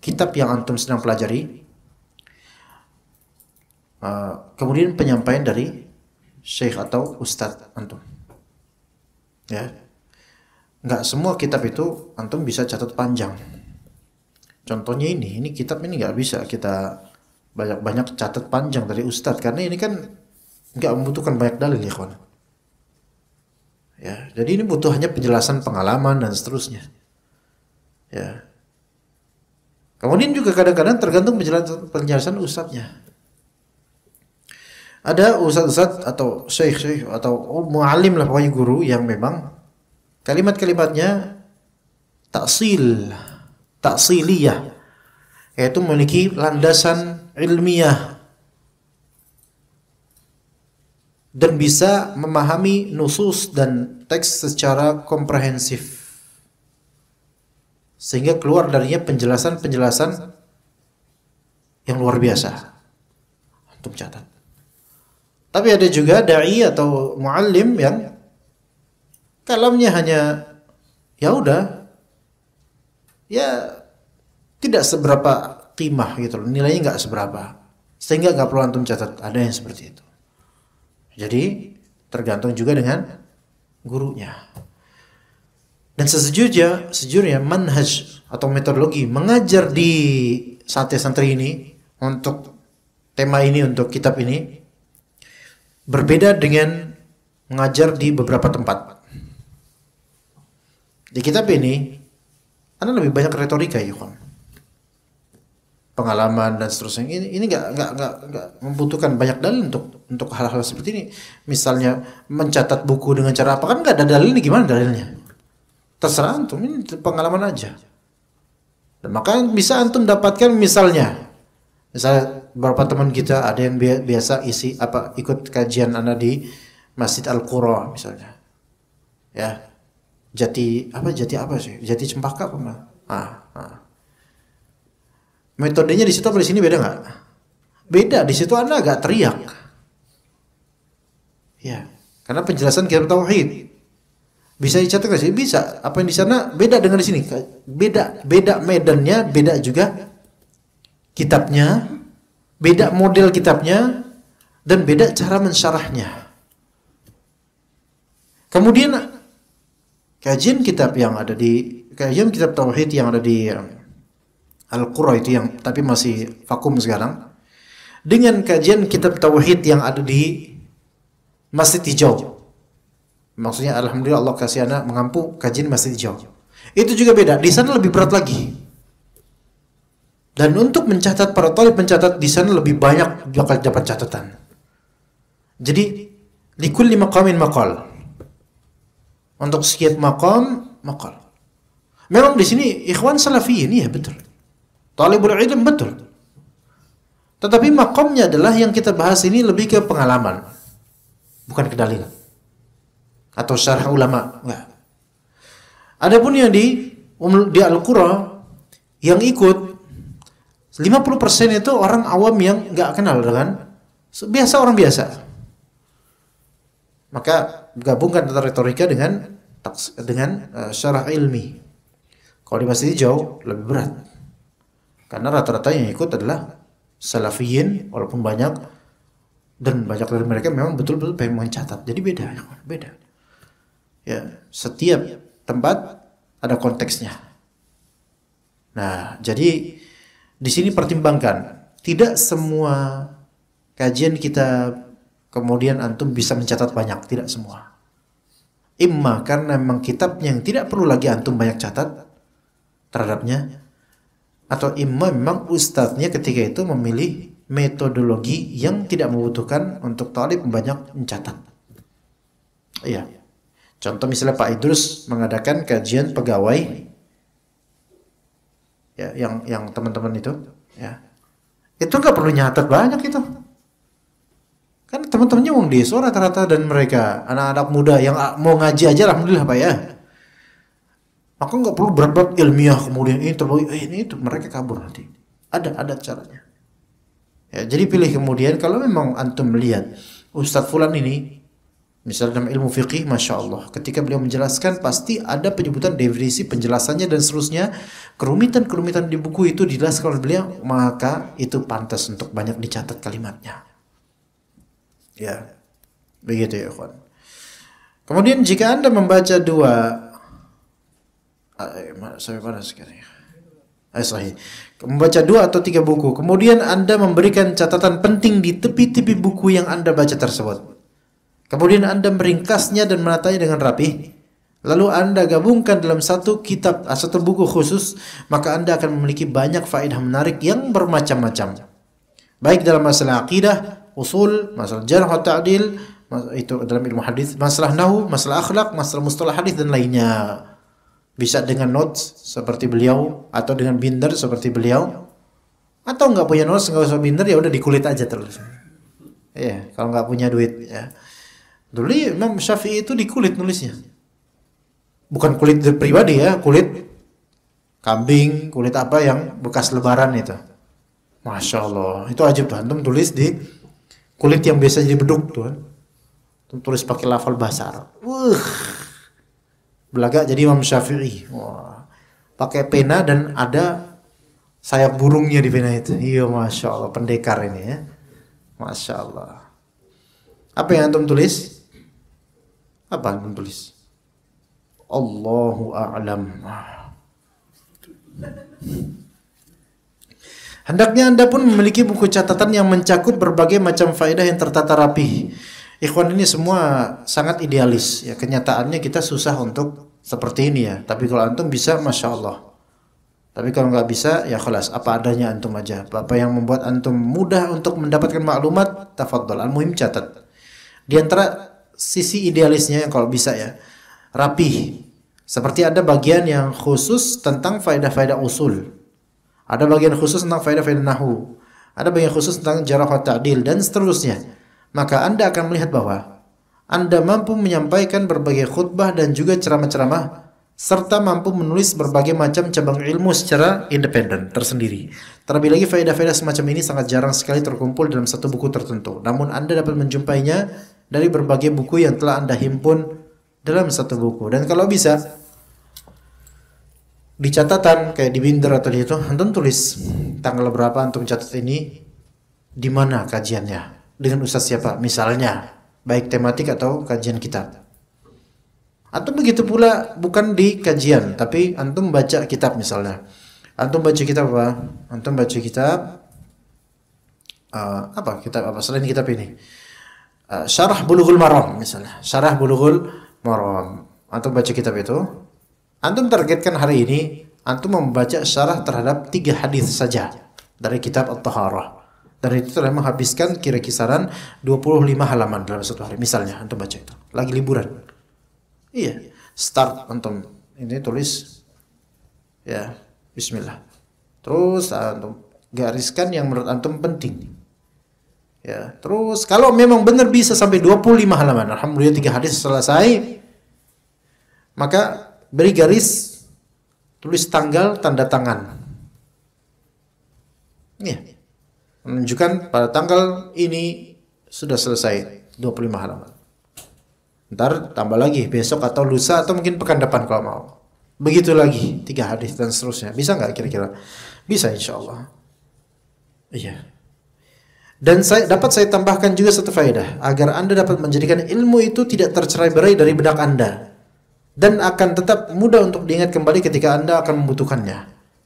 kitab yang antum sedang pelajari. Kemudian penyampaian dari syekh atau ustadz antum. Ya. Enggak semua kitab itu antum bisa catat panjang. Contohnya ini kitab ini enggak bisa kita banyak-banyak catat panjang dari ustadz karena ini kan enggak membutuhkan banyak dalil ikhwan. Ya, jadi ini butuh hanya penjelasan pengalaman dan seterusnya. Ya. Kemudian juga kadang-kadang tergantung penjelasan ustadznya. Ada ustadz atau syekh atau muallim lah pokoknya guru yang memang kalimat-kalimatnya taksiliyah, yaitu memiliki landasan ilmiah dan bisa memahami nusus dan teks secara komprehensif sehingga keluar darinya penjelasan-penjelasan yang luar biasa. Antum catat. Tapi ada juga dai atau muallim yang kalamnya hanya ya udah, ya tidak seberapa qimah gitu loh, nilainya nggak seberapa, sehingga nggak perlu antum catat. Ada yang seperti itu. Jadi tergantung juga dengan gurunya. Dan sejujurnya manhaj atau metodologi mengajar di santri ini untuk tema ini, untuk kitab ini berbeda dengan mengajar di beberapa tempat. Di kitab ini ada lebih banyak retorika ya kawan, pengalaman dan seterusnya. Ini nggak membutuhkan banyak dalil untuk hal-hal seperti ini. Misalnya mencatat buku dengan cara apa, kan nggak ada dalil. Ini gimana dalilnya? Terserah antum, ini pengalaman aja. Dan maka bisa antum dapatkan misalnya beberapa teman kita ada yang biasa ikut kajian ana di Masjid Al-Qura misalnya. Ya. Jati apa sih? Jati Cempaka apa? Metodenya di situ apa di sini beda nggak? Beda. Di situ Anda agak teriak. Ya, karena penjelasan kitab tauhid. Bisa dicatat nggak sih? Bisa. Apa yang di sana beda dengan di sini? Beda medannya, beda juga kitabnya, beda model kitabnya, dan beda cara mensyarahnya. Kemudian kajian kitab tauhid yang ada di Al-Qura itu yang tapi masih vakum sekarang, dengan kajian kitab tauhid yang ada di Masjid Hijau. Maksudnya alhamdulillah Allah kasih anak mengampu kajian Masjid Hijau. Itu juga beda. Di sana lebih berat lagi. Dan untuk mencatat, para talib mencatat di sana lebih banyak bakal dapat catatan. Jadi likulli maqamin maqal. Untuk setiap maqam maqal. Memang di sini ikhwan salafiyin, ya betul. Talibul ilm betul. Tetapi maqamnya adalah yang kita bahas ini lebih ke pengalaman, bukan ke dalil atau syarah ulama. Enggak. Adapun yang di Al-Qura yang ikut 50% itu orang awam yang enggak kenal dengan orang biasa. Maka gabungkan antara retorika dengan syarah ilmi. Kalau di Masjid Hijau lebih berat. Karena rata-rata yang ikut adalah salafiyin, walaupun banyak, dan banyak dari mereka memang betul-betul pengen mencatat. Jadi beda. Ya, setiap tempat ada konteksnya. Nah, jadi di sini pertimbangkan, tidak semua kajian kita kemudian antum bisa mencatat banyak, tidak semua. Imma karena memang kitabnya yang tidak perlu lagi antum banyak catat terhadapnya, atau imma memang ustadznya ketika itu memilih metodologi yang tidak membutuhkan untuk talib banyak mencatat. Iya. Contoh misalnya Pak Idrus mengadakan kajian pegawai, ya, yang teman-teman itu, ya, itu nggak perlu nyatat banyak itu. Kan teman-temannya wong desa rata-rata dan mereka anak-anak muda yang mau ngaji aja alhamdulillah Pak ya. Maka nggak perlu berat-berat ilmiah kemudian ini terbaik ini itu, mereka kabur nanti. Ada caranya. Ya, jadi pilih kemudian kalau memang antum melihat Ustadz Fulan ini misalnya dalam ilmu fiqih, masya Allah, ketika beliau menjelaskan pasti ada penyebutan definisi penjelasannya dan seterusnya, kerumitan di buku itu dijelaskan oleh beliau, maka itu pantas untuk banyak dicatat kalimatnya. Ya, begitu ya kawan. Kemudian jika Anda membaca membaca 2 atau 3 buku, kemudian Anda memberikan catatan penting di tepi-tepi buku yang Anda baca tersebut. Kemudian Anda meringkasnya dan menatanya dengan rapi. Lalu Anda gabungkan dalam satu kitab, satu buku khusus, maka Anda akan memiliki banyak faedah menarik yang bermacam-macam. Baik dalam masalah akidah, usul, masalah jarh wa ta'dil, itu dalam ilmu hadis, masalah nahwu, masalah akhlak, masalah mustalah hadis dan lainnya. Bisa dengan notes seperti beliau atau dengan binder seperti beliau. Atau enggak punya notes, enggak usah binder, ya udah dikulit aja terus. Iya, kalau enggak punya duit ya. Dulu Imam Syafi'i itu dikulit nulisnya. Bukan kulit pribadi ya, kulit kambing, kulit apa yang bekas lebaran itu. Masya Allah, itu ajaib tuh. Antum tulis di kulit yang biasa jadi beduk tuh. Antum tulis pakai lafal bahasa Arab. Belagak jadi Imam Syafi'i. Wah. Pakai pena dan ada sayap burungnya di pena itu. Iya, masya Allah, pendekar ini ya. Masya Allah. Apa yang antum tulis? Apa antum tulis? Allahu a'lam. Hendaknya Anda pun memiliki buku catatan yang mencakup berbagai macam faedah yang tertata rapi. Ikhwan, ini semua sangat idealis. Ya, kenyataannya kita susah untuk seperti ini ya. Tapi kalau antum bisa, masya Allah. Tapi kalau nggak bisa, ya khalas, apa adanya antum aja. Apa yang membuat antum mudah untuk mendapatkan maklumat, tafadhol. Al-muhim catat. Di antara sisi idealisnya yang kalau bisa ya, rapih. Seperti ada bagian yang khusus tentang faedah-faedah usul. Ada bagian khusus tentang faedah-faedah nahwu. Ada bagian khusus tentang jarh wa ta'dil dan seterusnya. Maka Anda akan melihat bahwa Anda mampu menyampaikan berbagai khutbah dan juga ceramah-ceramah serta mampu menulis berbagai macam cabang ilmu secara independen tersendiri. Terlebih lagi faedah-faedah semacam ini sangat jarang sekali terkumpul dalam satu buku tertentu. Namun Anda dapat menjumpainya dari berbagai buku yang telah Anda himpun dalam satu buku. Dan kalau bisa di catatan kayak di binder atau di itu, antum tulis tanggal berapa antum catat ini, di mana kajiannya, dengan ustaz siapa, misalnya, baik tematik atau kajian kitab. Atau begitu pula bukan di kajian, tapi antum baca kitab misalnya. Antum baca kitab apa? Antum baca kitab apa? Kitab apa selain kitab ini? Syarah Bulughul Maram misalnya. Syarah Bulughul Maram. Antum baca kitab itu. Antum targetkan hari ini antum membaca syarah terhadap 3 hadis saja dari kitab At-Taharah. Dan itu telah menghabiskan kira-kisaran 25 halaman dalam satu hari. Misalnya antum baca itu. Lagi liburan. Iya, start antum ini tulis ya, bismillah. Terus antum gariskan yang menurut antum penting. Ya, terus kalau memang benar bisa sampai 25 halaman, alhamdulillah 3 hadis selesai. Maka beri garis, tulis tanggal, tanda tangan. Iya. Menunjukkan pada tanggal ini sudah selesai 25 halaman. Ntar tambah lagi besok atau lusa atau mungkin pekan depan kalau mau. Begitu lagi 3 hadis dan seterusnya. Bisa nggak kira-kira? Bisa insyaallah. Iya. Dan dapat saya tambahkan juga satu faedah agar Anda dapat menjadikan ilmu itu tidak tercerai-berai dari benak Anda. Dan akan tetap mudah untuk diingat kembali ketika Anda akan membutuhkannya.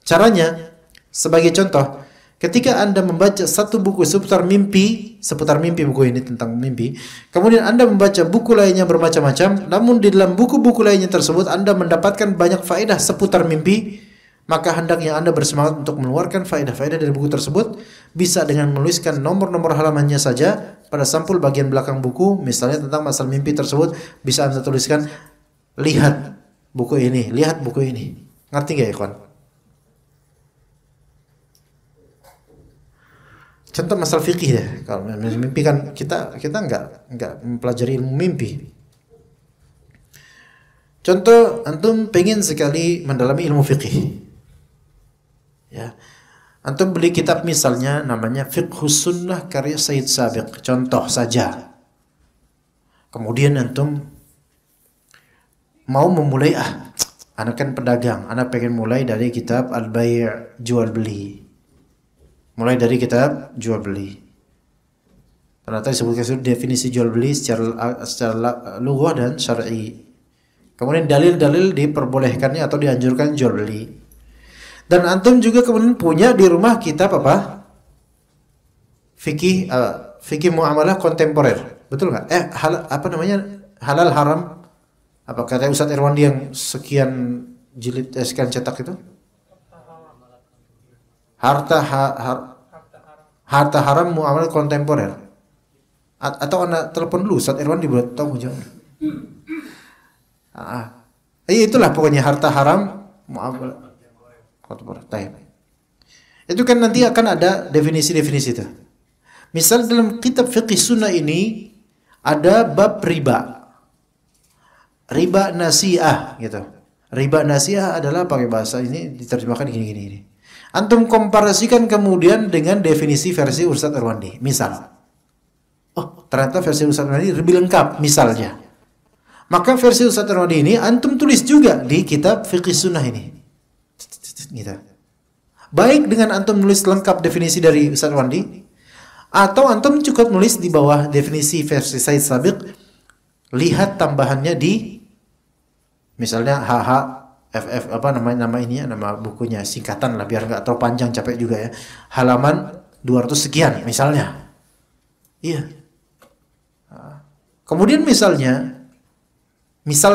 Caranya, sebagai contoh, ketika Anda membaca satu buku seputar mimpi buku ini tentang mimpi, kemudian Anda membaca buku lainnya bermacam-macam, namun di dalam buku-buku lainnya tersebut Anda mendapatkan banyak faedah seputar mimpi, maka hendaknya Anda bersemangat untuk mengeluarkan faedah-faedah dari buku tersebut, bisa dengan menuliskan nomor-nomor halamannya saja pada sampul bagian belakang buku, misalnya tentang masalah mimpi tersebut, bisa Anda tuliskan, lihat buku ini, lihat buku ini. Ngerti gak ya kawan? Contoh masalah fikih ya. Kalau mimpi kan kita enggak mempelajari ilmu mimpi. Contoh, antum pengen sekali mendalami ilmu fikih. Ya. Antum beli kitab misalnya namanya Fiqhus Sunnah karya Said Sabiq. Contoh saja. Kemudian antum mau memulai, anak kan pedagang, anak pengen mulai dari kitab Al-Bay' jual beli. Mulai dari kitab jual beli. Ternyata disebutkan definisi jual beli secara lughah dan syar'i. Kemudian dalil-dalil diperbolehkannya atau dianjurkan jual beli. Dan antum juga kemudian punya di rumah kitab apa? Fikih muamalah kontemporer. Betul nggak? Apa namanya? Halal haram. Apa kata Ustaz Irwandi yang sekian jilid sekian cetak itu? Harta haram muamalah kontemporer. Atau anak telepon dulu Ustaz Irwandi buat tahu jawab. Itulah pokoknya harta haram muamalah kontemporer. Itu kan nanti akan ada definisi-definisi itu. Misal dalam kitab Fiqh Sunnah ini ada bab riba. Riba nasi'ah gitu. Riba nasi'ah adalah pakai bahasa ini diterjemahkan gini. Antum komparasikan kemudian dengan definisi versi Ustaz Irwandi. Misal, ternyata versi Ustaz Irwandi lebih lengkap misalnya. Maka versi Ustaz Irwandi ini antum tulis juga di kitab Fiqh Sunnah ini. Gitu. Baik dengan antum nulis lengkap definisi dari Ustaz Wandi, atau antum cukup nulis di bawah definisi versi Said Sabiq, lihat tambahannya di misalnya HH FF apa namanya, nama bukunya, singkatan lah biar nggak terlalu panjang capek juga ya. Halaman 200 sekian misalnya. Iya. Kemudian misal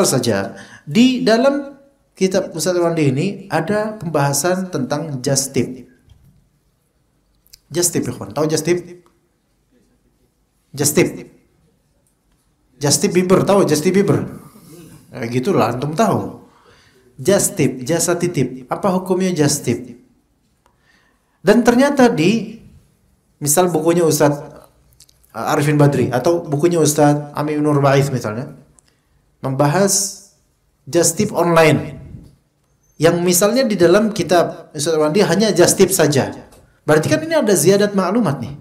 saja di dalam kitab Ustaz Wandi ini ada pembahasan tentang just tip. Just tip, ikhwan. Tahu just tip? Just tip. Justin Bieber, tahu Justin Bieber? Gitulah, antum tahu. Just tip, jasa titip. Apa hukumnya just tip? Dan ternyata di misal bukunya Ustaz Arifin Badri atau bukunya Ustaz Amin Nur Ba'ith misalnya, membahas just tip online. Yang misalnya di dalam kitab Ustaz Wandi hanya just tip saja. Berarti kan ini ada ziyadat maklumat nih.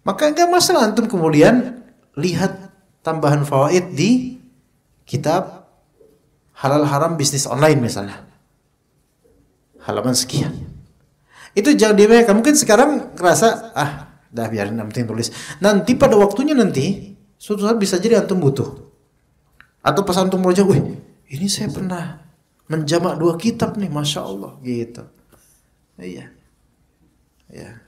Maka enggak masalah antum kemudian lihat tambahan fawaid di kitab halal haram bisnis online misalnya. Halaman sekian. Itu jangan diabaikan. Mungkin sekarang kerasa dah biarin nanti tulis. Nanti pada waktunya nanti suatu saat bisa jadi antum butuh. Atau pas antum merojak, ini saya pernah menjamak 2 kitab nih, Masya Allah gitu. Iya. Ya.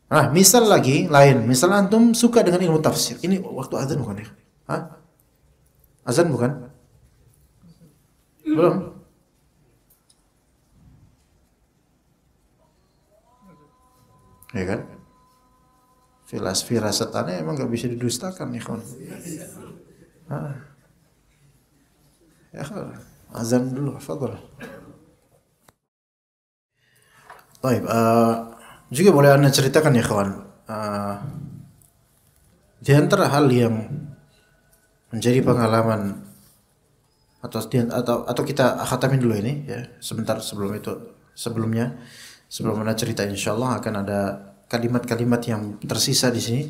Nah, misal lagi lain, misal antum suka dengan ilmu tafsir. Ini waktu azan bukan ya? Azan bukan? Belum? Ya kan? Firasatannya emang gak bisa didustakan nih kawan. Ya, azan dulu, fadhal. Baik, juga boleh Anda ceritakan ya kawan, di antara hal yang menjadi pengalaman atau kita khatamin dulu ini ya sebentar sebelum Anda cerita, insyaallah akan ada kalimat-kalimat yang tersisa di sini.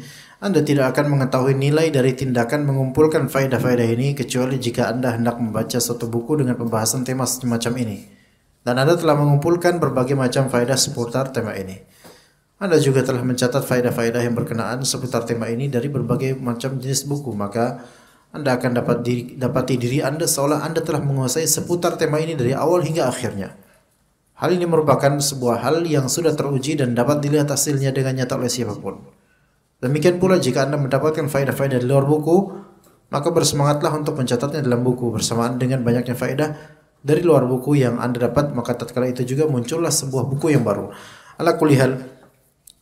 Anda tidak akan mengetahui nilai dari tindakan mengumpulkan faedah-faedah ini kecuali jika Anda hendak membaca suatu buku dengan pembahasan tema semacam ini. Dan Anda telah mengumpulkan berbagai macam faedah seputar tema ini. Anda juga telah mencatat faedah-faedah yang berkenaan seputar tema ini dari berbagai macam jenis buku. Maka Anda akan dapati diri Anda seolah Anda telah menguasai seputar tema ini dari awal hingga akhirnya. Hal ini merupakan sebuah hal yang sudah teruji dan dapat dilihat hasilnya dengan nyata oleh siapapun. Demikian pula jika Anda mendapatkan faedah-faedah di luar buku, maka bersemangatlah untuk mencatatnya dalam buku. Bersamaan dengan banyaknya faedah dari luar buku yang Anda dapat, maka tatkala itu juga muncullah sebuah buku yang baru. Ala kulli hal,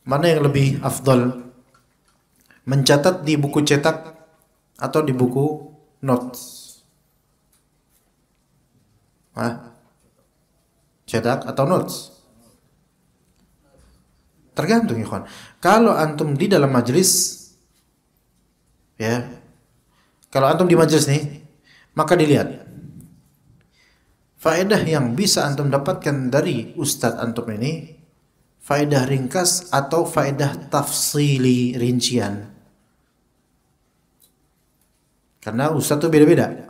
mana yang lebih afdal? Mencatat di buku cetak atau di buku notes? Cetak atau notes? Tergantung ya kawan. Kalau antum di dalam majelis, ya, kalau antum di majelis nih, maka dilihat faedah yang bisa antum dapatkan dari ustadz antum ini, faedah ringkas atau faedah tafsili rincian. Karena ustadz itu beda-beda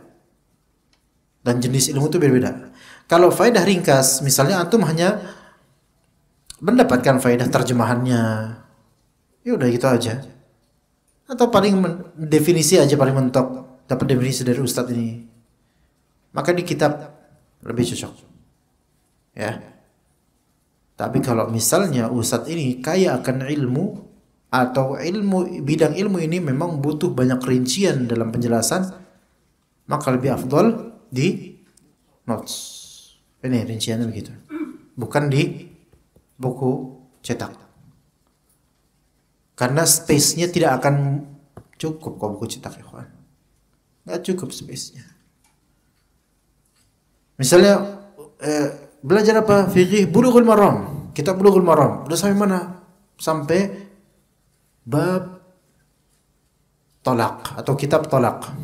dan jenis ilmu itu beda-beda. Kalau faedah ringkas, misalnya antum hanya mendapatkan faedah terjemahannya, ya udah gitu aja. Atau paling definisi aja paling mentok, dapat definisi dari ustadz ini. Maka di kitab lebih cocok. Ya. Tapi kalau misalnya ustadz ini kaya akan ilmu atau bidang ilmu ini memang butuh banyak rincian dalam penjelasan, maka lebih afdol di notes. Ini rinciannya begitu. Bukan di buku cetak. Karena space-nya tidak akan cukup kalau buku cetak, ya kawan. Enggak cukup space-nya. Misalnya belajar apa? Fiqih Bulughul Maram. Kitab Bulughul Maram. Udah sampai mana? Sampai bab tolak atau kitab tolak.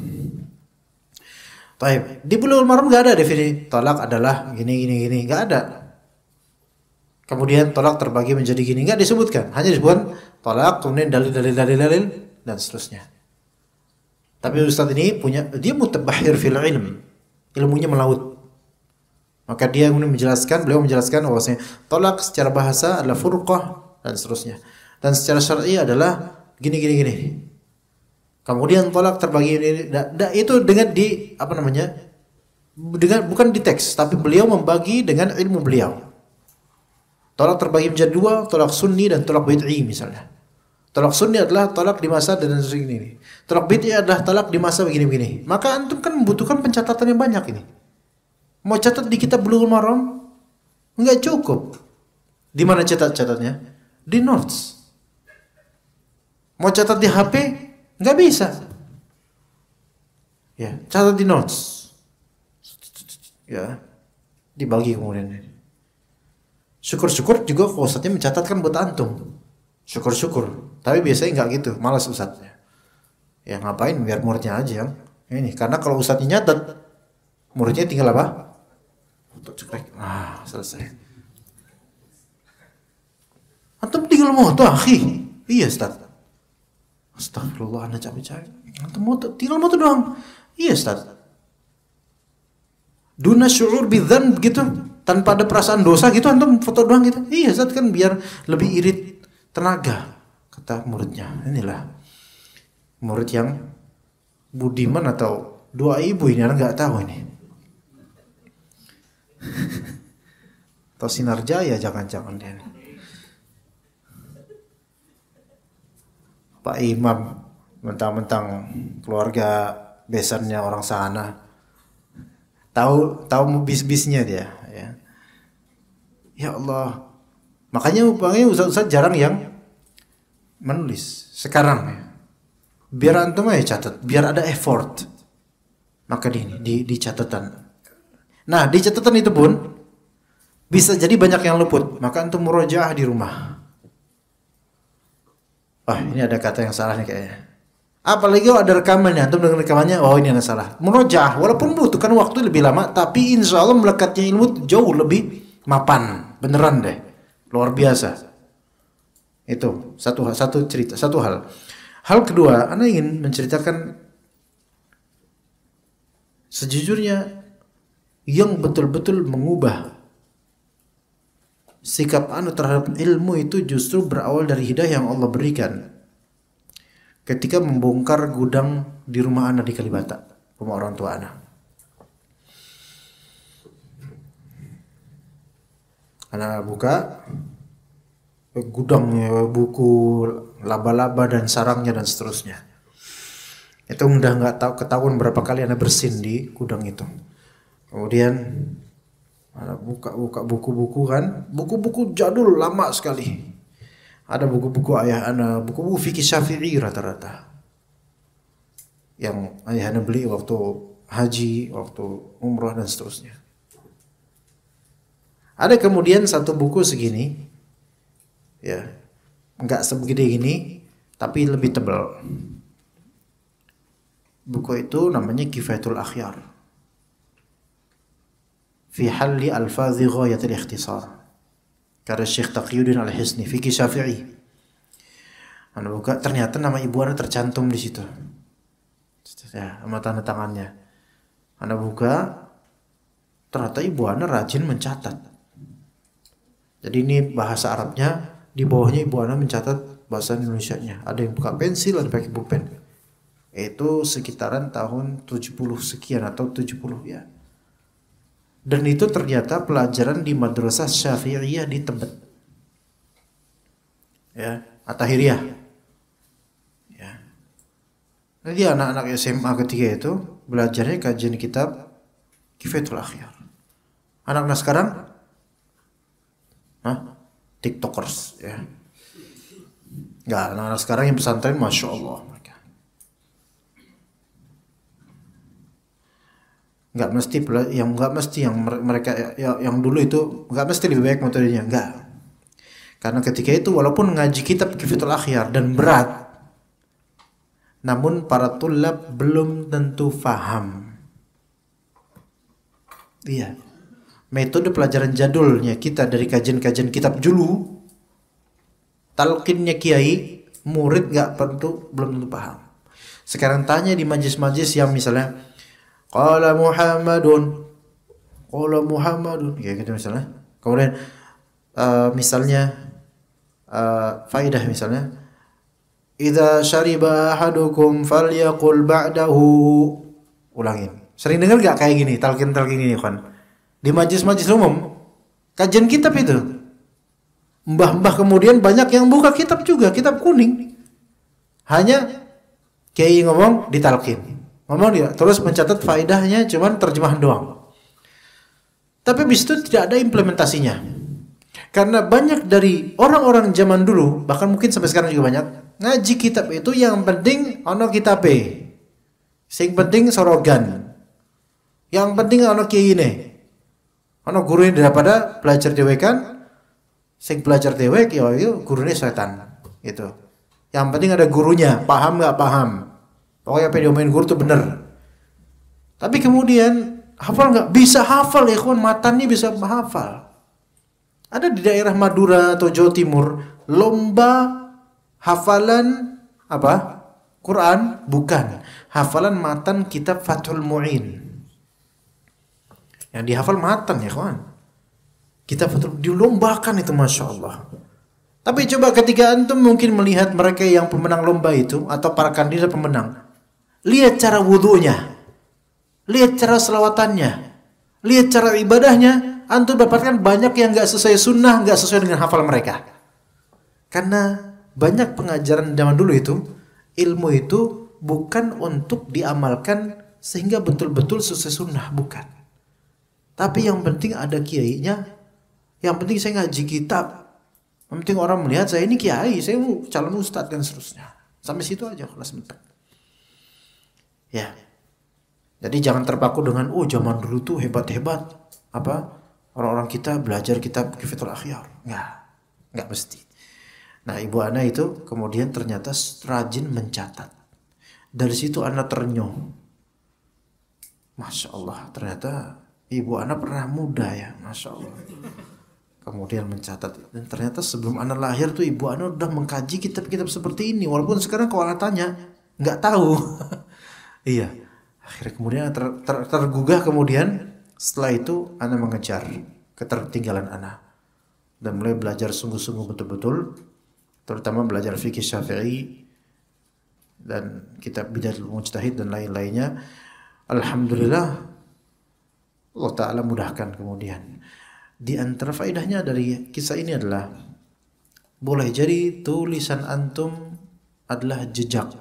Baik, di Bulughul Maram enggak ada definisi tolak adalah gini, enggak ada. Kemudian tolak terbagi menjadi gini, enggak disebutkan. Hanya disebutkan tolak, kemudian dalil dan seterusnya. Tapi ustaz ini dia mutabahhir fil ilm. Ilmunya melaut. Maka beliau menjelaskan bahwasanya tolak secara bahasa adalah furqah dan seterusnya. Dan secara syar'i adalah gini. Kemudian tolak terbagi ini itu dengan bukan di teks, tapi beliau membagi dengan ilmu beliau. Tolak terbagi menjadi dua, tolak sunni dan tolak bid'i misalnya. Tolak sunni adalah tolak di masa dan ini. Tolak bid'i adalah tolak di masa begini. Maka antum kan membutuhkan pencatatan yang banyak ini. Mau catat di kitab Bulughul Maram enggak cukup. Di mana catatnya? Di notes. Mau catat di HP enggak bisa. Ya, catat di notes. Ya, dibagi kemudian. Syukur-syukur juga ustadznya mencatatkan buat antum. Syukur-syukur. Tapi biasanya enggak gitu, malas ustadznya. Ya ngapain, biar muridnya aja yang ini. Karena kalau ustadznya nyatat, muridnya tinggal apa? Cekrek. Selesai. Antum tinggal moto, akhi. Iya, Ustaz. Astagfirullah, anda capek-capek. Antum moto, tinggal moto doang. Iya, Ustaz. Duna syu'ur bidzan begitu, tanpa ada perasaan dosa gitu, antum foto doang gitu. Iya, Ustaz, kan biar lebih irit tenaga, kata muridnya. Inilah murid yang budiman atau doa ibu ini, anda nggak tahu ini. Atau Sinar Jaya jangan-jangan dia. Pak Imam mentang-mentang keluarga besannya orang sana. Tahu bis-bisnya dia, ya. Ya Allah. Makanya ustaz jarang yang menulis sekarang ya. Biar antum aja catat, biar ada effort. Maka di catatan. Nah, di catatan itu pun bisa jadi banyak yang luput. Maka antum murojaah di rumah. Ini ada kata yang salah nih kayaknya. Apalagi ada rekamannya, antum dengan rekamannya, ini ada salah. Murojaah, walaupun butuhkan waktu lebih lama, tapi insya Allah melekatnya ilmu jauh lebih mapan. Beneran deh, luar biasa. Itu satu cerita, satu hal. Hal kedua, ana ingin menceritakan sejujurnya yang betul-betul mengubah sikap anu terhadap ilmu itu justru berawal dari hidayah yang Allah berikan ketika membongkar gudang di rumah ana di Kalibata, rumah orang tua ana. Ana buka gudangnya, buku, laba-laba dan sarangnya dan seterusnya. Itu udah nggak tahu ketahuan berapa kali ana bersin di gudang itu. Kemudian ada buka buku-buku kan, buku-buku jadul lama sekali. Ada buku-buku ayah ana, buku-buku fikih Syafi'i rata-rata. Yang ayah ana beli waktu haji, waktu umrah dan seterusnya. Ada kemudian satu buku segini, ya, enggak sebegede gini, tapi lebih tebal. Buku itu namanya Kifayatul Akhyar. Fi halli alfazi ghayatil ikhtisar, karya Syekh Taqiyuddin Al-Hisni, fikih Syafi'i. Anda buka, ternyata nama ibu Anda tercantum di situ. Ya, sama tanda tangannya. Anda buka, ternyata ibu Anda rajin mencatat. Jadi ini bahasa Arabnya, di bawahnya ibu Anda mencatat bahasa Indonesianya. Ada yang buka pensil, ada pakai pulpen. Itu sekitaran tahun 70 sekian atau 70 ya. Dan itu ternyata pelajaran di madrasah Syafi'iyah di Tebet. Ya, At-Tahiriyah. Ya. Jadi anak-anak SMA ketiga itu belajarnya kajian kitab Kifayatul Akhyar. Anak-anak sekarang TikTokers ya. Enggak, anak-anak sekarang yang pesantren Masya Allah mereka. Enggak mesti yang mereka yang dulu itu enggak mesti lebih baik metodenya, enggak. Karena ketika itu walaupun ngaji kitab Kifayatul Akhyar dan berat, namun para tulab belum tentu faham. Iya. Metode pelajaran jadulnya kita dari kajian-kajian kitab dulu, talqinnya kiai, murid belum tentu paham. Sekarang tanya di majlis-majlis yang misalnya qala Muhammadun, qala Muhammadun, kayak gitu misalnya. Kemudian misalnya faidah misalnya, idza syariba ahadukum falyaqul ba'dahu. Ulangin. Sering dengar gak kayak gini, talqin-talqin ini kan? Di majelis-majelis umum, kajian kitab itu. Mbah-mbah kemudian banyak yang buka kitab juga, kitab kuning. Hanya kiai ngomong ditalqin. Ngomong dia, terus mencatat faedahnya cuman terjemahan doang. Tapi bis itu tidak ada implementasinya. Karena banyak dari orang-orang zaman dulu, bahkan mungkin sampai sekarang juga banyak, ngaji kitab itu yang penting ono kitabe. Sing penting sorogan. Yang penting ono kiai ini. Ono guru ini daripada belajar dewekan, sing belajar dewek ya itu gurunya setan. Gitu. Yang penting ada gurunya, paham nggak paham. Pokoknya apa yang diomongin guru itu bener. Tapi kemudian hafal nggak? Bisa hafal ya kawan, matannya bisa hafal. Ada di daerah Madura atau Jawa Timur lomba hafalan apa? Quran? Bukan. Hafalan matan kitab Fathul Mu'in. Yang dihafal matan ya kawan. Kitab Fathul dilombakan itu, Masya Allah. Tapi coba ketika antum mungkin melihat mereka yang pemenang lomba itu atau para kandidat pemenang, lihat cara wudunya, lihat cara selawatannya, lihat cara ibadahnya, antum dapatkan banyak yang nggak sesuai sunnah, nggak sesuai dengan hafal mereka. Karena banyak pengajaran zaman dulu itu, ilmu itu bukan untuk diamalkan sehingga betul-betul sesuai sunnah, bukan. Tapi yang penting ada kiainya, yang penting saya ngaji kitab, yang penting orang melihat saya ini kiai, saya mau calon ustadz dan seterusnya. Sampai situ aja kelas mentok. Ya. Jadi jangan terpaku dengan zaman dulu tuh hebat-hebat apa orang-orang kita belajar kitab Kifatul Akhyar. Enggak mesti. Nah, Ibu Ana itu kemudian ternyata rajin mencatat. Dari situ Ana ternyuh. Masya Allah, ternyata Ibu Ana pernah muda ya, Masya Allah. Kemudian mencatat, dan ternyata sebelum Ana lahir tuh Ibu Ana udah mengkaji kitab-kitab seperti ini. Walaupun sekarang kalau Ana tanya nggak tahu. Iya. Akhirnya kemudian tergugah, kemudian setelah itu Ana mengejar ketertinggalan Ana dan mulai belajar sungguh-sungguh betul-betul, terutama belajar fikih Syafi'i dan kitab Bidayatul Mujtahid dan lain-lainnya. Alhamdulillah Allah Ta'ala mudahkan. Kemudian di antara faedahnya dari kisah ini adalah boleh jadi tulisan antum adalah jejak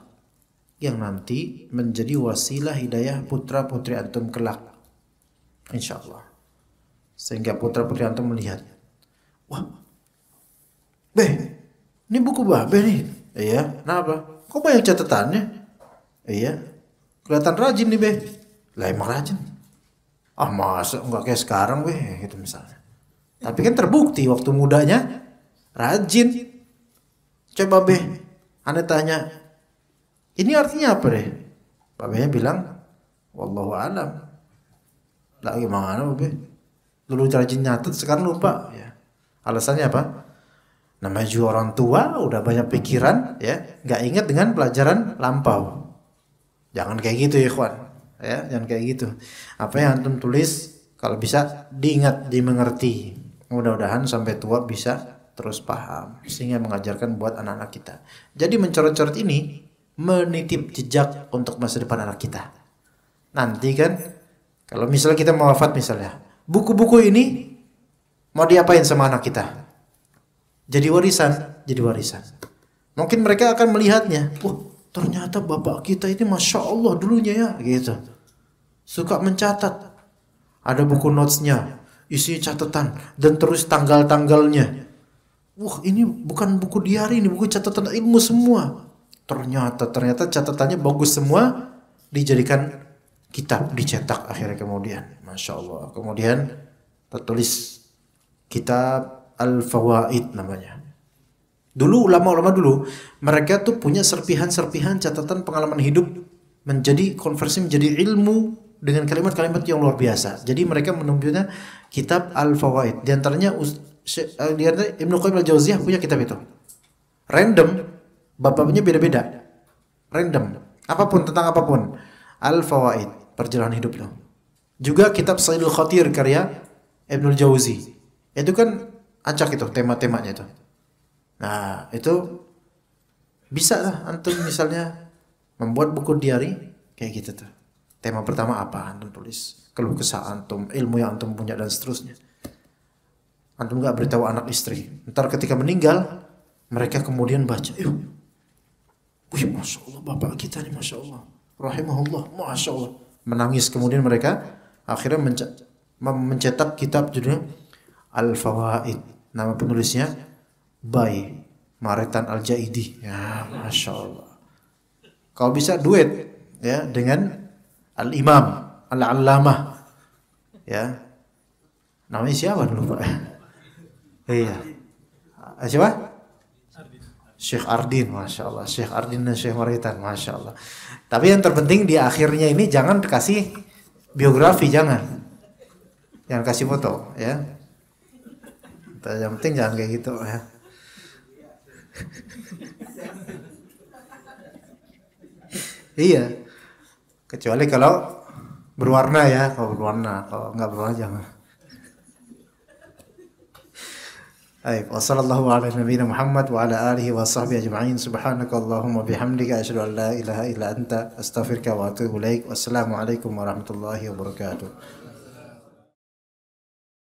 yang nanti menjadi wasilah hidayah putra putri antum kelak, insya Allah. Sehingga putra putri antum melihat, wah, ini buku Babe nih. Iya, kenapa? Kok banyak catatannya? Iya, kelihatan rajin nih Lah emang rajin. Masa enggak kayak sekarang gitu misalnya. Tapi kan terbukti waktu mudanya rajin. Coba Ane tanya, ini artinya apa Babenya bilang, wallahu alam. Lah gimana Dulu rajin nyatet, sekarang lupa ya. Alasannya apa? Namanya juga orang tua, udah banyak pikiran ya, nggak ingat dengan pelajaran lampau. Jangan kayak gitu ya kawan. Ya, jangan kayak gitu. Apa yang antum tulis kalau bisa diingat, dimengerti. Mudah-mudahan sampai tua bisa terus paham sehingga mengajarkan buat anak-anak kita. Jadi mencoret-coret ini menitip jejak untuk masa depan anak kita. Nanti kan kalau misalnya kita mau wafat misalnya, buku-buku ini mau diapain sama anak kita? Jadi warisan. Mungkin mereka akan melihatnya, ternyata bapak kita ini Masya Allah dulunya ya, gitu. Suka mencatat. Ada buku notesnya, isi catatan, dan terus tanggal-tanggalnya. Ini bukan buku diari, ini buku catatan ilmu semua. Ternyata catatannya bagus semua, dijadikan kitab, dicetak akhirnya kemudian. Masya Allah. Kemudian tertulis kitab Al-Fawaid namanya. Dulu ulama-ulama dulu mereka tuh punya serpihan-serpihan catatan pengalaman hidup konversi menjadi ilmu dengan kalimat-kalimat yang luar biasa. Jadi mereka menulisnya kitab Al-Fawaid. Di antaranya Ibnu Qayyim Al-Jauziyah punya kitab itu. Random, bab-babnya beda-beda. Random, tentang apapun. Al-Fawaid, perjalanan hidup loh. Juga kitab Saidul Khatir karya Ibnul Jauzi. Itu kan acak itu tema-temanya itu. Nah, itu bisa lah antum misalnya membuat buku diary kayak gitu tuh. Tema pertama apa antum tulis, keluh kesah antum, ilmu yang antum punya dan seterusnya. Antum nggak beritahu anak istri. Ntar ketika meninggal, mereka kemudian baca, wih, masya Allah bapak kita nih, masya Allah, rahimahullah, masya Allah. Menangis kemudian mereka akhirnya mencetak kitab judulnya Al-Fawaid. Nama penulisnya Bay Maretan Al-Jaidi. Ya, masya Allah. Kalau bisa duet ya dengan Al-Imam Al-Allamah. Ya, namanya siapa dulu Pak? Iya. Siapa? Syekh Ardin, masya Allah. Syekh Ardin dan Syekh Maretan, masya Allah. Tapi yang terpenting di akhirnya ini jangan kasih biografi, jangan kasih foto, ya. Yang penting jangan kayak gitu, ya. Iya. Kecuali kalau berwarna ya, kalau nggak berwarna jangan. Baik, wassallallahu ala nabiyina Muhammad wa ala alihi wa sahbihi ajma'in. Subhanakallahumma bihamdika asyhadu an la ilaha illa anta astaghfiruka wa atubu ilaik. Wassalamu alaikum warahmatullahi wabarakatuh.